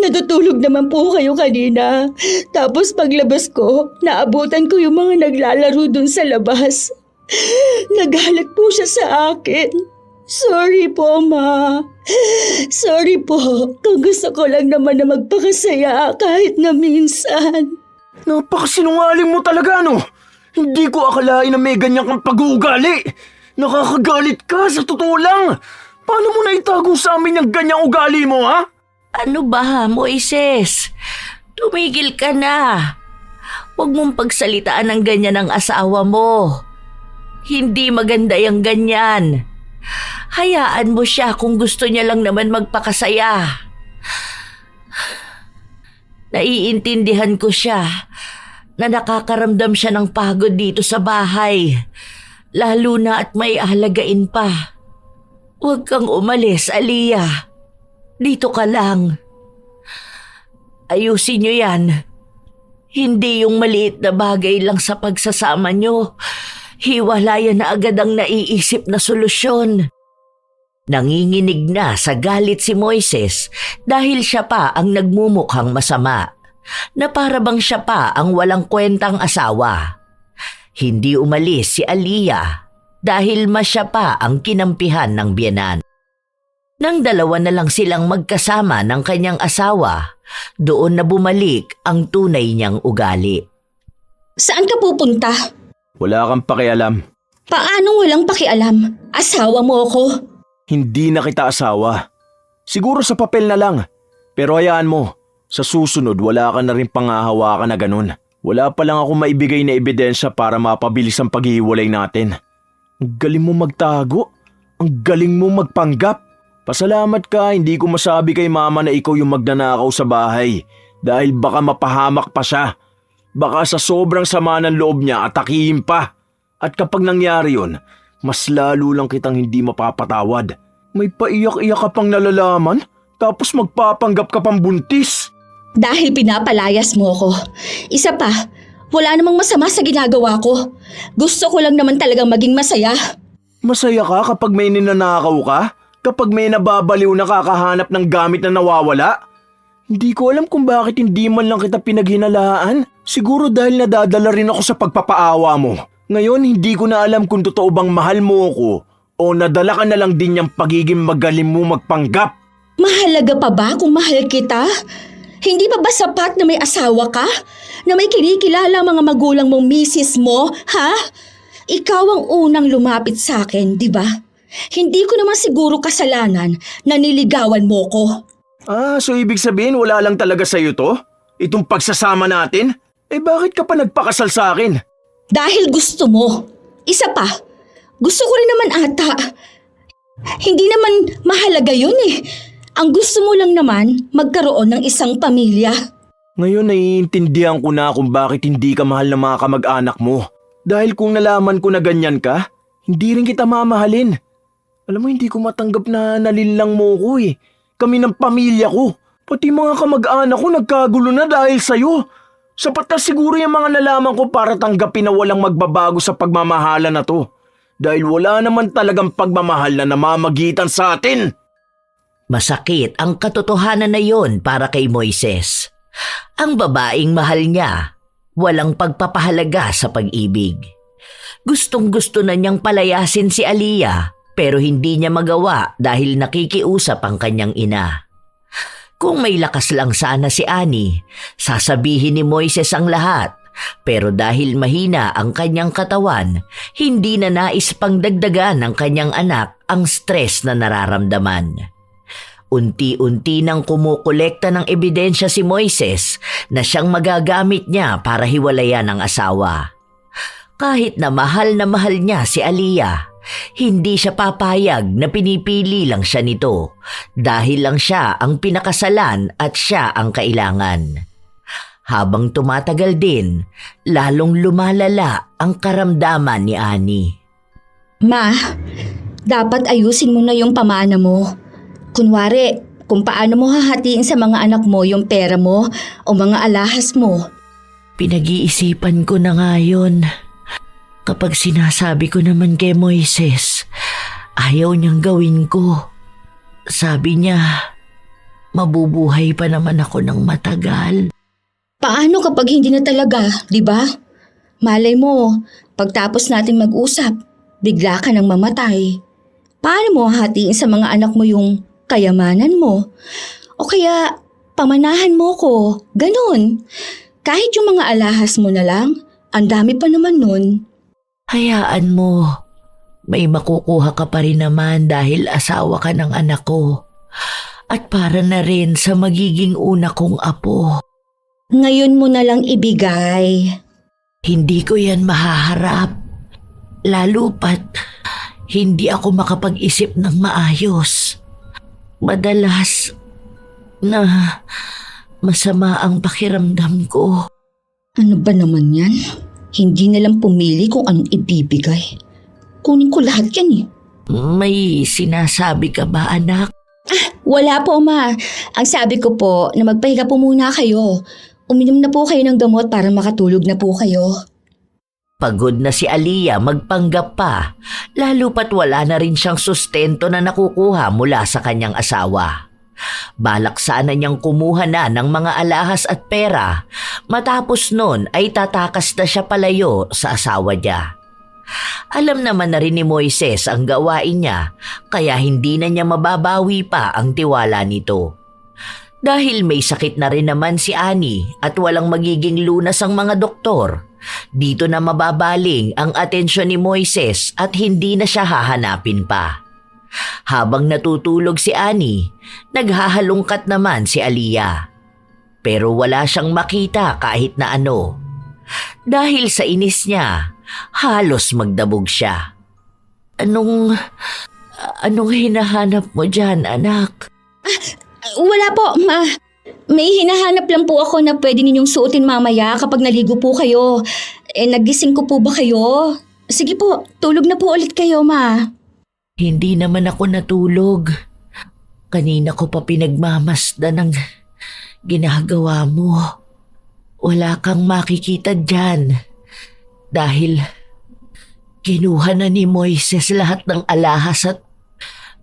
Speaker 3: Natutulog naman po kayo kanina. Tapos paglabas ko, naabutan ko yung mga naglalaro dun sa labas. Nagalit po siya sa akin. Sorry po, Ma. Sorry po kung gusto ko lang naman na magpakasaya kahit na minsan.
Speaker 1: Napakasinungaling mo talaga, no? Hindi ko akalain na may ganyan kang pag-uugali. Nakakagalit ka, sa totoo lang. Paano mo naitago sa amin yung ganyang ugali mo, ha?
Speaker 2: Ano ba, Moises? Tumigil ka na. Huwag mong pagsalitaan ng ganyan ang asawa mo. Hindi maganda yung ganyan. Hayaan mo siya kung gusto niya lang naman magpakasaya. Naiintindihan ko siya na nakakaramdam siya ng pagod dito sa bahay, lalo na at may ahalagain pa. Huwag kang umalis, Aliyah. Dito ka lang. Ayusin niyo yan. Hindi yung maliit na bagay lang sa pagsasama niyo. Hiwalayan na agad ang naiisip na solusyon. Nanginginig na sa galit si Moises dahil siya pa ang nagmumukhang masama, na para bang siya pa ang walang kwentang asawa. Hindi umalis si Aliyah dahil siya pa ang kinampihan ng biyenan. Nang dalawa na lang silang magkasama ng kanyang asawa, doon na bumalik ang tunay niyang ugali.
Speaker 3: Saan ka pupunta?
Speaker 1: Wala kang pakialam.
Speaker 3: Paanong walang pakialam? Asawa mo ako?
Speaker 1: Hindi na kita asawa. Siguro sa papel na lang. Pero hayaan mo, sa susunod wala ka na rin pangahawakan na ganun. Wala pa lang ako maibigay na ebidensya para mapabilis ang paghihiwalay natin. Ang galing mo magtago. Ang galing mo magpanggap. Pasalamat ka, hindi ko masabi kay mama na ikaw yung magnanakaw sa bahay dahil baka mapahamak pa siya. Baka sa sobrang sama ng loob niya atakihin pa. At kapag nangyari yun, mas lalo lang kitang hindi mapapatawad. May paiyak-iyak ka pang nalalaman, tapos magpapanggap ka pang buntis.
Speaker 3: Dahil pinapalayas mo ko. Isa pa, wala namang masama sa ginagawa ko. Gusto ko lang naman talagang maging masaya.
Speaker 1: Masaya ka kapag may ninanakaw ka? Kapag may nababaliw na kakahanap ng gamit na nawawala? Hindi ko alam kung bakit hindi man lang kita pinaghinalaan. Siguro dahil nadadala rin ako sa pagpapaawa mo. Ngayon hindi ko na alam kung totoo bang mahal mo ako o nadala ka na lang din yung pagiging magaling mo magpanggap.
Speaker 3: Mahalaga pa ba kung mahal kita? Hindi pa ba sapat na may asawa ka? Na may kinikilala mga magulang mong misis mo, ha? Ikaw ang unang lumapit sa akin, di ba? Hindi ko naman siguro kasalanan na niligawan mo ko.
Speaker 1: So ibig sabihin wala lang talaga sa'yo to? Itong pagsasama natin? Bakit ka pa nagpakasal sa akin?
Speaker 3: Dahil gusto mo. Isa pa, gusto ko rin naman ata. Hindi naman mahalaga yun eh. Ang gusto mo lang naman magkaroon ng isang pamilya.
Speaker 1: Ngayon naiintindihan ko na kung bakit hindi ka mahal ng mga kamag-anak mo. Dahil kung nalaman ko na ganyan ka, hindi rin kita mamahalin. Alam mo, hindi ko matanggap na nalinlang mo ko eh. Kami ng pamilya ko. Pati mga kamag-anak ko nagkagulo na dahil sa'yo. Sapat na siguro yung mga nalaman ko para tanggapin na walang magbabago sa pagmamahala na to. Dahil wala naman talagang pagmamahal na namamagitan sa atin.
Speaker 2: Masakit ang katotohanan na yon para kay Moises. Ang babaeng mahal niya, walang pagpapahalaga sa pag-ibig. Gustong-gusto na niyang palayasin si Aliyah pero hindi niya magawa dahil nakikiusap ang kanyang ina. Kung may lakas lang sana si Annie, sasabihin ni Moises ang lahat. Pero dahil mahina ang kanyang katawan, hindi na nais pang dagdagan ng kanyang anak ang stress na nararamdaman. Unti-unti nang kumukolekta ng ebidensya si Moises na siyang magagamit niya para hiwalayan ang asawa. Kahit na mahal niya si Aliyah, hindi siya papayag na pinipili lang siya nito dahil lang siya ang pinakasalan at siya ang kailangan. Habang tumatagal din, lalong lumalala ang karamdaman ni Annie.
Speaker 3: Ma, dapat ayusin mo na yung pamana mo. Kunwari, kung paano mo hahatiin sa mga anak mo yung pera mo o mga alahas mo.
Speaker 2: Pinag-iisipan ko na nga yun. Kapag sinasabi ko naman kay Moises, ayaw niyang gawin ko. Sabi niya, mabubuhay pa naman ako ng matagal.
Speaker 3: Paano kapag hindi na talaga, di ba? Malay mo, pagtapos natin mag-usap, bigla ka nang mamatay. Paano mo hahatiin sa mga anak mo yung kayamanan mo? O kaya, pamanahan mo ko, ganun. Kahit yung mga alahas mo na lang, ang dami pa naman nun.
Speaker 2: Hayaan mo, may makukuha ka pa rin naman dahil asawa ka ng anak ko. At para na rin sa magiging una kong apo.
Speaker 3: Ngayon mo na lang ibigay.
Speaker 2: Hindi ko yan mahaharap. Lalo pat, hindi ako makapag-isip ng maayos. Madalas na masama ang pakiramdam ko.
Speaker 3: Ano ba naman yan? Hindi na lang pumili kung anong ibibigay. Kunin ko lahat yan eh.
Speaker 2: May sinasabi ka ba, anak?
Speaker 3: Wala po, ma. Ang sabi ko po na magpahinga po muna kayo. Uminom na po kayo ng gamot para makatulog na po kayo.
Speaker 2: Pagod na si Aliyah magpanggap pa, lalo pat wala na rin siyang sustento na nakukuha mula sa kanyang asawa. Balak sana niyang kumuha na ng mga alahas at pera, matapos nun ay tatakas na siya palayo sa asawa niya. Alam naman na rin ni Moises ang gawain niya, kaya hindi na niya mababawi pa ang tiwala nito. Dahil may sakit na rin naman si Annie at walang magiging lunas ang mga doktor, dito na mababaling ang atensyon ni Moises at hindi na siya hahanapin pa. Habang natutulog si Annie, naghahalungkat naman si Aliyah. Pero wala siyang makita kahit na ano. Dahil sa inis niya, halos magdabog siya. Anong hinahanap mo dyan, anak?
Speaker 3: Wala po, ma. May hinahanap lang po ako na pwede ninyong suotin mamaya kapag naligo po kayo. Nagising ko po ba kayo? Sige po, tulog na po ulit kayo, ma.
Speaker 2: Hindi naman ako natulog. Kanina ko pa pinagmamasdan ng ginagawa mo. Wala kang makikita dyan. Dahil kinuha na ni Moises lahat ng alahas at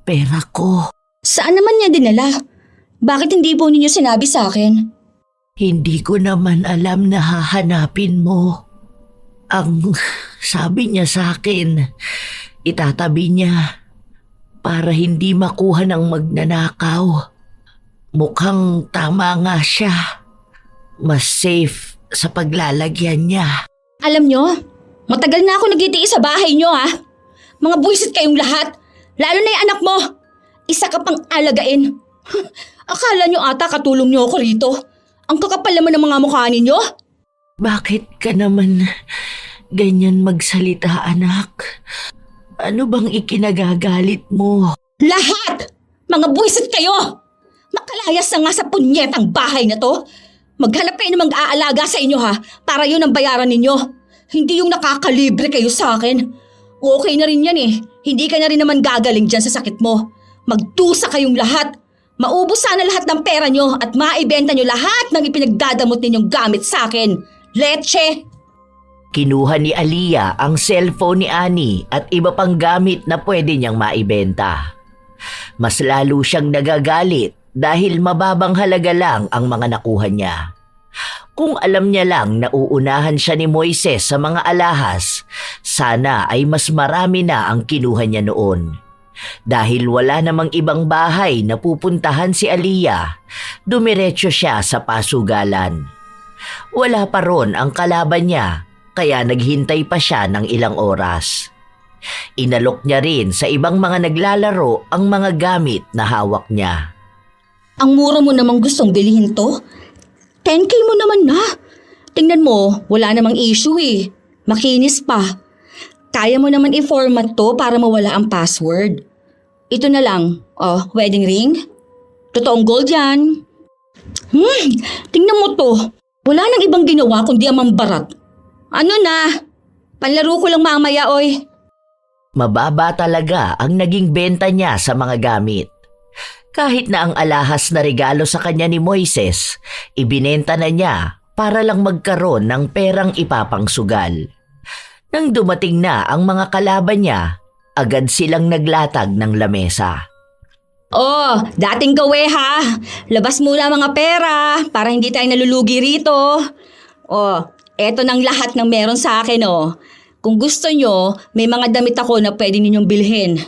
Speaker 2: pera ko.
Speaker 3: Saan naman niya dinala? Bakit hindi po ninyo sinabi sa akin?
Speaker 2: Hindi ko naman alam na hahanapin mo. Ang sabi niya sa akin, itatabi niya para hindi makuha ng magnanakaw. Mukhang tama nga siya. Mas safe sa paglalagyan niya.
Speaker 3: Alam nyo, matagal na ako nagtitiis sa bahay nyo ha. Mga buwisit kayong lahat, lalo na yung anak mo. Isa ka pang alagain. Akala nyo ata katulong nyo ako rito. Ang kakapal naman ng mga mukha ninyo.
Speaker 2: Bakit ka naman ganyan magsalita, anak? Ano bang ikinagagalit mo?
Speaker 3: Lahat! Mga buwisit kayo! Makalayas na nga sa punyetang bahay na to. Maghanap kayo ng mag-aalaga sa inyo ha, para yun ang bayaran ninyo. Hindi yung nakakalibre kayo sa akin. Okay na rin yan eh. Hindi ka na rin naman gagaling dyan sa sakit mo. Magdusa kayong lahat. Maubos sana lahat ng pera nyo at maibenta nyo lahat ng ipinagdadamot ninyong gamit sa akin. Leche!
Speaker 2: Kinuha ni Aliyah ang cellphone ni Annie at iba pang gamit na pwede niyang maibenta. Mas lalo siyang nagagalit dahil mababang halaga lang ang mga nakuha niya. Kung alam niya lang na uunahan siya ni Moises sa mga alahas, sana ay mas marami na ang kinuha niya noon. Dahil wala namang ibang bahay na pupuntahan si Aliyah, dumiretso siya sa pasugalan. Wala pa ron ang kalaban niya, kaya naghintay pa siya ng ilang oras. Inalok niya rin sa ibang mga naglalaro ang mga gamit na hawak niya.
Speaker 3: Ang mura mo namang gustong bilhin to? 10K mo naman na. Tingnan mo, wala namang issue eh. Makinis pa. Kaya mo naman i-format to para mawala ang password. Ito na lang. Oh, wedding ring? Totoong gold yan. Tingnan mo to. Wala nang ibang ginawa kundi ang mambarat. Ano na? Panlaro ko lang mamaya, oy.
Speaker 2: Mababa talaga ang naging benta niya sa mga gamit. Kahit na ang alahas na regalo sa kanya ni Moises, ibinenta na niya para lang magkaroon ng perang ipapangsugal. Nang dumating na ang mga kalaban niya, agad silang naglatag ng lamesa.
Speaker 3: Oh, dating gawe ha. Labas muna mga pera para hindi tayo nalulugi rito. Oh, eto nang lahat ng meron sa akin oh. Kung gusto nyo, may mga damit ako na pwede ninyong bilhin.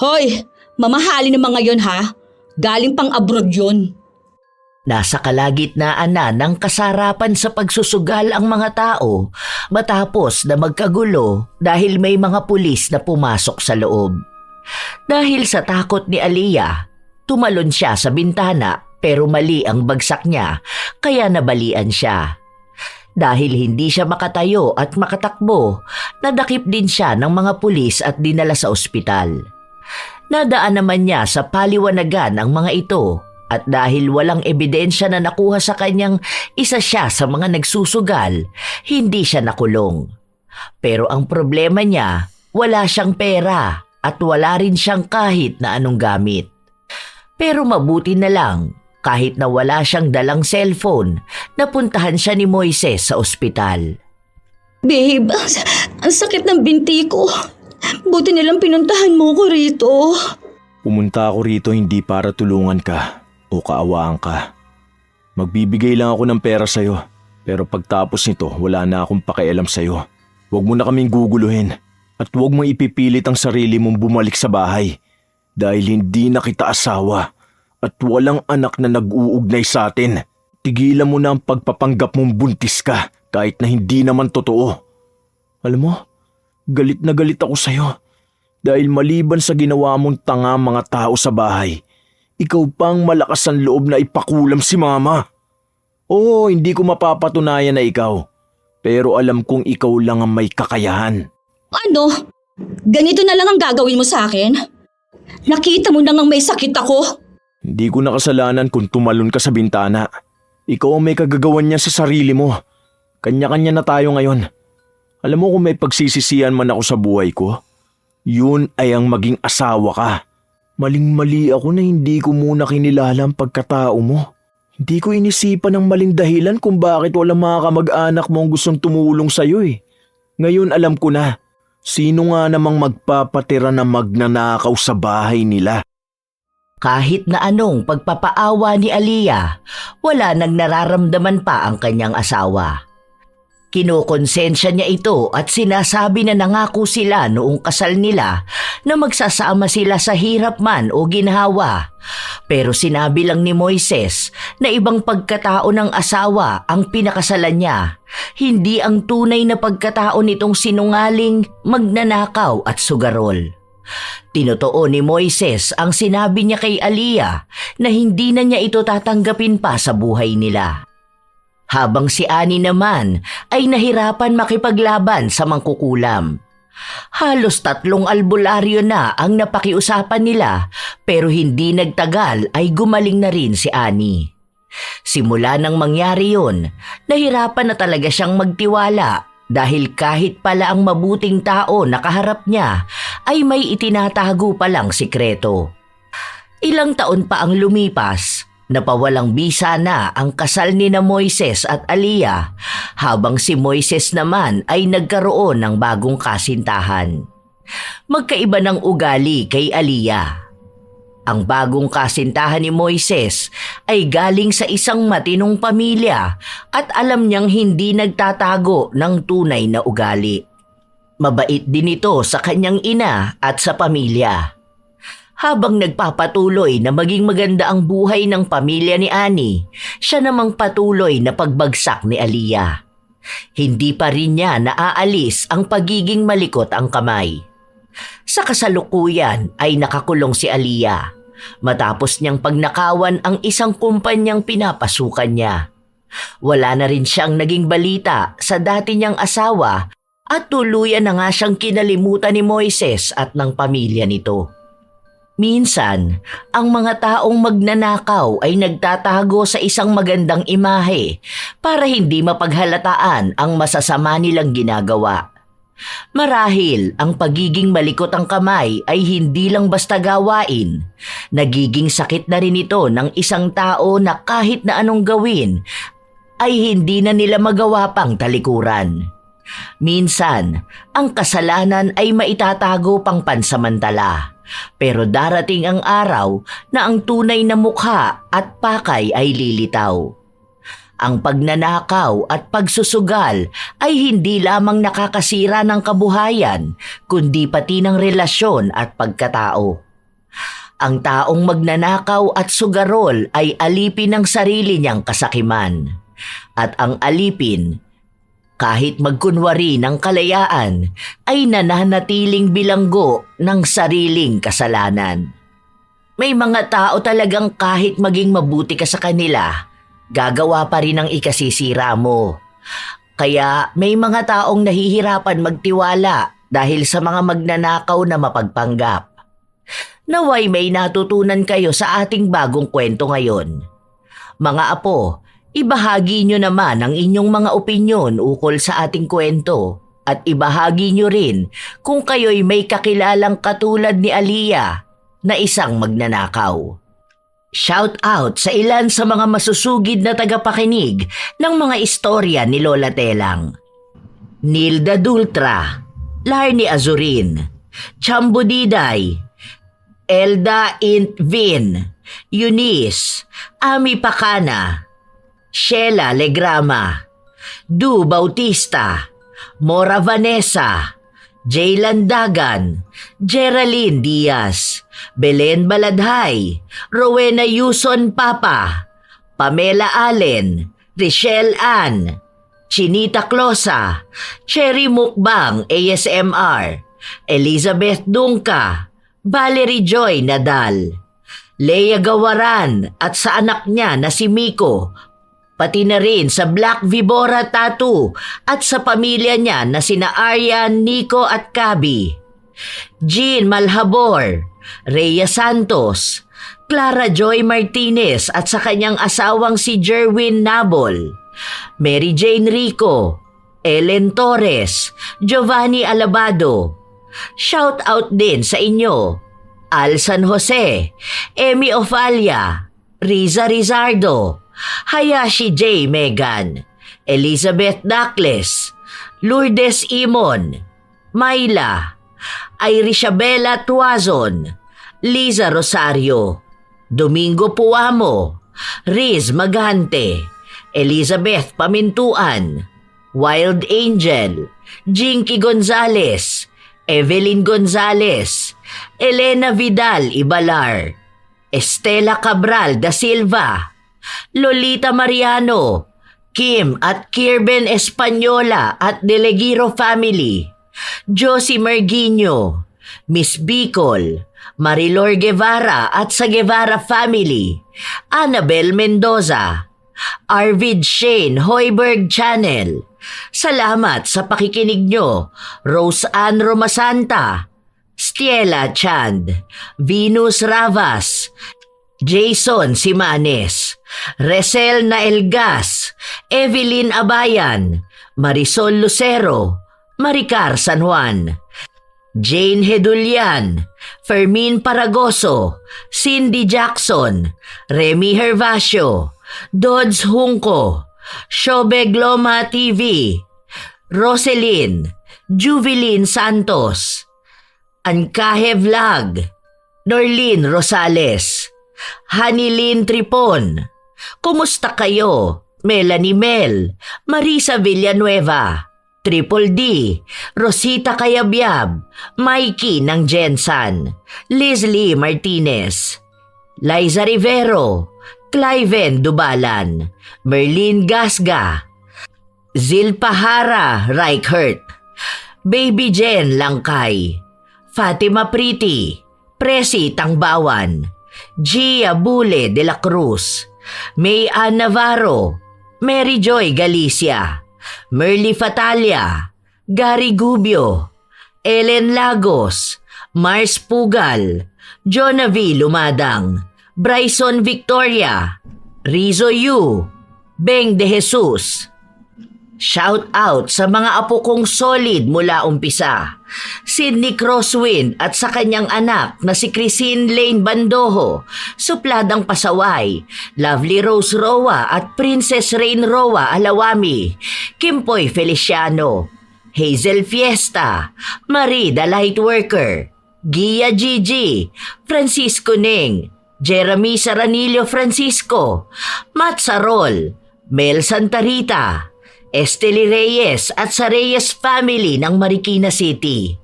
Speaker 3: Hoy, mamahalin ng mga yon ha. Galing pang abroad yun.
Speaker 2: Nasa kalagitnaan na ng kasarapan sa pagsusugal ang mga tao matapos na magkagulo dahil may mga pulis na pumasok sa loob. Dahil sa takot ni Aliyah, tumalon siya sa bintana pero mali ang bagsak niya kaya nabalian siya. Dahil hindi siya makatayo at makatakbo, nadakip din siya ng mga pulis at dinala sa ospital. Nadaan naman niya sa paliwanagan ang mga ito at dahil walang ebidensya na nakuha sa kanyang isa siya sa mga nagsusugal, hindi siya nakulong. Pero ang problema niya, wala siyang pera at wala rin siyang kahit na anong gamit. Pero mabuti na lang, kahit na wala siyang dalang cellphone, napuntahan siya ni Moises sa ospital.
Speaker 3: Babe, ang sakit ng binti ko. Buti nilang pinuntahan mo ko rito.
Speaker 1: Pumunta ako rito hindi para tulungan ka o kaawaan ka. Magbibigay lang ako ng pera sa'yo, pero pagtapos nito wala na akong pakialam sa'yo. Huwag mo na kaming guguluhin at huwag mong ipipilit ang sarili mong bumalik sa bahay dahil hindi na kita asawa at walang anak na nag-uugnay sa atin. Tigilan mo na ang pagpapanggap mong buntis ka kahit na hindi naman totoo. Alam mo, galit na galit ako sa'yo dahil maliban sa ginawa mong tanga mga tao sa bahay, ikaw pang malakas ang loob na ipakulam si mama. Oo, hindi ko mapapatunayan na ikaw, pero alam kong ikaw lang ang may kakayahan.
Speaker 3: Ano? Ganito na lang ang gagawin mo sa akin?
Speaker 4: Nakita mo na ngang may sakit ako.
Speaker 1: Hindi ko nakasalanan kung tumalon ka sa bintana. Ikaw ang may kagagawan niya sa sarili mo. Kanya-kanya na tayo ngayon. Alam mo kung may pagsisisihan man ako sa buhay ko, yun ay ang maging asawa ka. Maling-mali ako na hindi ko muna kinilala ang pagkatao mo. Hindi ko inisipan ng maling dahilan kung bakit walang mga kamag-anak mo ang gustong tumulong sa'yo eh. Ngayon alam ko na, sino nga namang magpapatira na magnanakaw sa bahay nila.
Speaker 2: Kahit na anong pagpapaawa ni Aliyah, wala nang nararamdaman pa ang kanyang asawa. Kinokonsensya niya ito at sinasabi na nangako sila noong kasal nila na magsasama sila sa hirap man o ginhawa. Pero sinabi lang ni Moises na ibang pagkatao ng asawa ang pinakasalan niya, hindi ang tunay na pagkatao nitong sinungaling, magnanakaw at sugarol. Tinotoo ni Moises ang sinabi niya kay Aliyah na hindi na niya ito tatanggapin pa sa buhay nila. Habang si Ani naman ay nahirapan makipaglaban sa mangkukulam. Halos 3 albularyo na ang napakiusapan nila pero hindi nagtagal ay gumaling na rin si Ani. Simula nang mangyari yun, nahirapan na talaga siyang magtiwala dahil kahit pala ang mabuting tao na kaharap niya ay may itinatago palang sikreto. Ilang taon pa ang lumipas, napawalang bisa na ang kasal ni na Moises at Aliyah habang si Moises naman ay nagkaroon ng bagong kasintahan. Magkaiba ng ugali kay Aliyah. Ang bagong kasintahan ni Moises ay galing sa isang matinong pamilya at alam niyang hindi nagtatago ng tunay na ugali. Mabait din ito sa kanyang ina at sa pamilya. Habang nagpapatuloy na maging maganda ang buhay ng pamilya ni Ani, siya namang patuloy na pagbagsak ni Aliyah. Hindi pa rin niya naaalis ang pagiging malikot ang kamay. Sa kasalukuyan ay nakakulong si Aliyah matapos niyang pagnakawan ang isang kumpanyang pinapasukan niya. Wala na rin siyang naging balita sa dati niyang asawa at tuluyan na nga siyang kinalimutan ni Moises at ng pamilya nito. Minsan, ang mga taong magnanakaw ay nagtatago sa isang magandang imahe para hindi mapaghalataan ang masasama nilang ginagawa. Marahil ang pagiging malikot ang kamay ay hindi lang basta gawain. Nagiging sakit na rin ito ng isang tao na kahit na anong gawin ay hindi na nila magawa pang talikuran. Minsan, ang kasalanan ay maitatago pang pansamantala. Pero darating ang araw na ang tunay na mukha at pakay ay lilitaw. Ang pagnanakaw at pagsusugal ay hindi lamang nakakasira ng kabuhayan, kundi pati ng relasyon at pagkatao. Ang taong magnanakaw at sugarol ay alipin ng sarili niyang kasakiman. At ang alipin, kahit magkunwari ng kalayaan, ay nananatiling bilanggo ng sariling kasalanan. May mga tao talagang kahit maging mabuti ka sa kanila, gagawa pa rin ang ikasisira mo. Kaya may mga taong nahihirapan magtiwala dahil sa mga magnanakaw na mapagpanggap. Naway may natutunan kayo sa ating bagong kwento ngayon. Mga apo, ibahagi nyo naman ang inyong mga opinyon ukol sa ating kwento at ibahagi nyo rin kung kayo'y may kakilalang katulad ni Aliyah na isang magnanakaw. Shout out sa ilan sa mga masusugid na tagapakinig ng mga istorya ni Lola Telang. Nilda Dultra, Larny Azurin, Chambo Diday, Elda Int Vin, Eunice, Ami Pacana, Sheila Legrama, Du Bautista, Mora Vanessa, Jaylan Dagan, Geraldine Diaz, Belen Baladhay, Rowena Yuson Papa, Pamela Allen, Richelle Ann, Chinita Closa, Cherry Mukbang ASMR, Elizabeth Dungka, Valerie Joy Nadal, Leia Gawaran at sa anak niya na si Miko, pati na rin sa Black Vibora Tattoo at sa pamilya niya na sina Aryan, Nico at Kabi, Jean Malhabor, Rhea Santos, Clara Joy Martinez at sa kanyang asawang si Jerwin Nabol, Mary Jane Rico, Ellen Torres, Giovanni Alabado. Shout out din sa inyo, Al San Jose, Emmy Ofalia, Riza Rizardo, Hayashi J. Megan, Elizabeth Dacles, Lourdes Imon, Myla, Irisabela Tuazon, Liza Rosario, Domingo Puamo, Riz Magante, Elizabeth Pamintuan, Wild Angel, Jinky Gonzales, Evelyn Gonzales, Elena Vidal Ibalar, Estela Cabral da Silva, Lolita Mariano, Kim at Kirben Española at Delegiro Family, Josie Merguinho, Miss Bicol, Marilor Guevara at sa Guevara Family, Annabel Mendoza, Arvid Shane Hoiberg Channel. Salamat sa pakikinig nyo, Rose Ann Romasanta, Stiela Chand, Venus Ravas, Jason Simanes, Resel Naelgas, Evelyn Abayan, Marisol Lucero, Maricar San Juan, Jane Hedulian, Fermin Paragoso, Cindy Jackson, Remy Hervasio, Dodds Hunco, Shobe Gloma TV, Roselyn, Juvelyn Santos, Ankahe Vlog, Norlin Rosales, Hanilin Tripon. Kumusta kayo? Melanie Mel, Marisa Villanueva, Triple D, Rosita Kayabyab, Mikey ng Jensan, Leslie Martinez, Liza Rivero, Cliven Dubalan, Merlin Gasga, Zilpa Hara Reichert, Baby Jen Langkay, Fatima Priti, Presi Tangbawan, Gia Bule de la Cruz, May Ann Navarro, Mary Joy Galicia, Merly Fatalia, Gary Gubio, Ellen Lagos, Mars Pugal, Jonavi Lumadang, Bryson Victoria, Rizo Yu, Beng de Jesus. Shout out sa mga apo kong solid mula umpisa. Sydney Crosswind at sa kanyang anak na si Christine Lane Bandoho, Supladang Pasaway, Lovely Rose Roa at Princess Rain Roa Alawami, Kimpoy Feliciano, Hazel Fiesta, Marie the Lightworker, Gia Gigi, Francisco Ning, Jeremy Saranillo Francisco, Matt Sarol, Mel Santarita, Esteli Reyes at sa Reyes family ng Marikina City,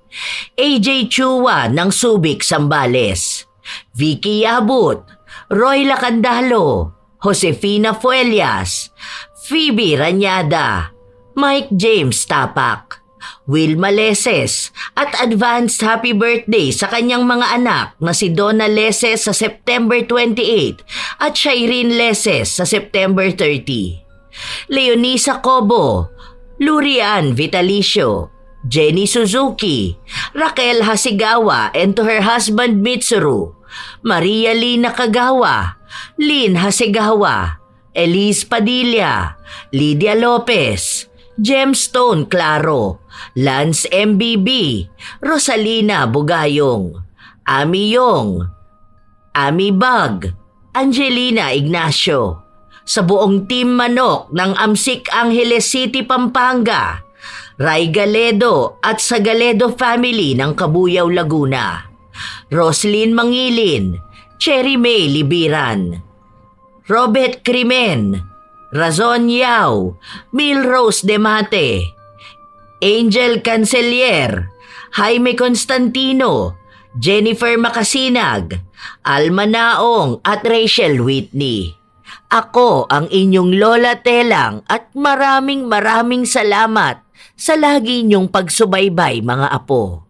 Speaker 2: AJ Chua ng Subic, Zambales, Vicky Abut, Roy Lacandalo, Josefina Fuelias, Phoebe Ranyada, Mike James Tapak, Wilma Leses at advanced happy birthday sa kanyang mga anak na si Donna Leses sa September 28 at Shireen Leses sa September 30. Leonisa Cobo, Lurian Vitalicio, Jenny Suzuki, Raquel Hasigawa and to her husband Mitsuru, Maria Lina Kagawa, Lynn Hasigawa, Elise Padilla, Lydia Lopez, Gemstone Claro, Lance MBB, Rosalina Bugayong, Ami Yong, Ami Bug, Angelina Ignacio. Sa buong team manok ng Amsik Angeles City, Pampanga, Ray Galedo at sa Galedo family ng Kabuyaw, Laguna, Roslyn Mangilin, Cherry May Libiran, Robert Crimen, Razon Yao, Milrose Demate, Angel Cancelier, Jaime Constantino, Jennifer Makasinag, Alma Naong at Rachel Whitney. Ako ang inyong Lola Telang at maraming salamat sa lagi niyong pagsubaybay, mga apo.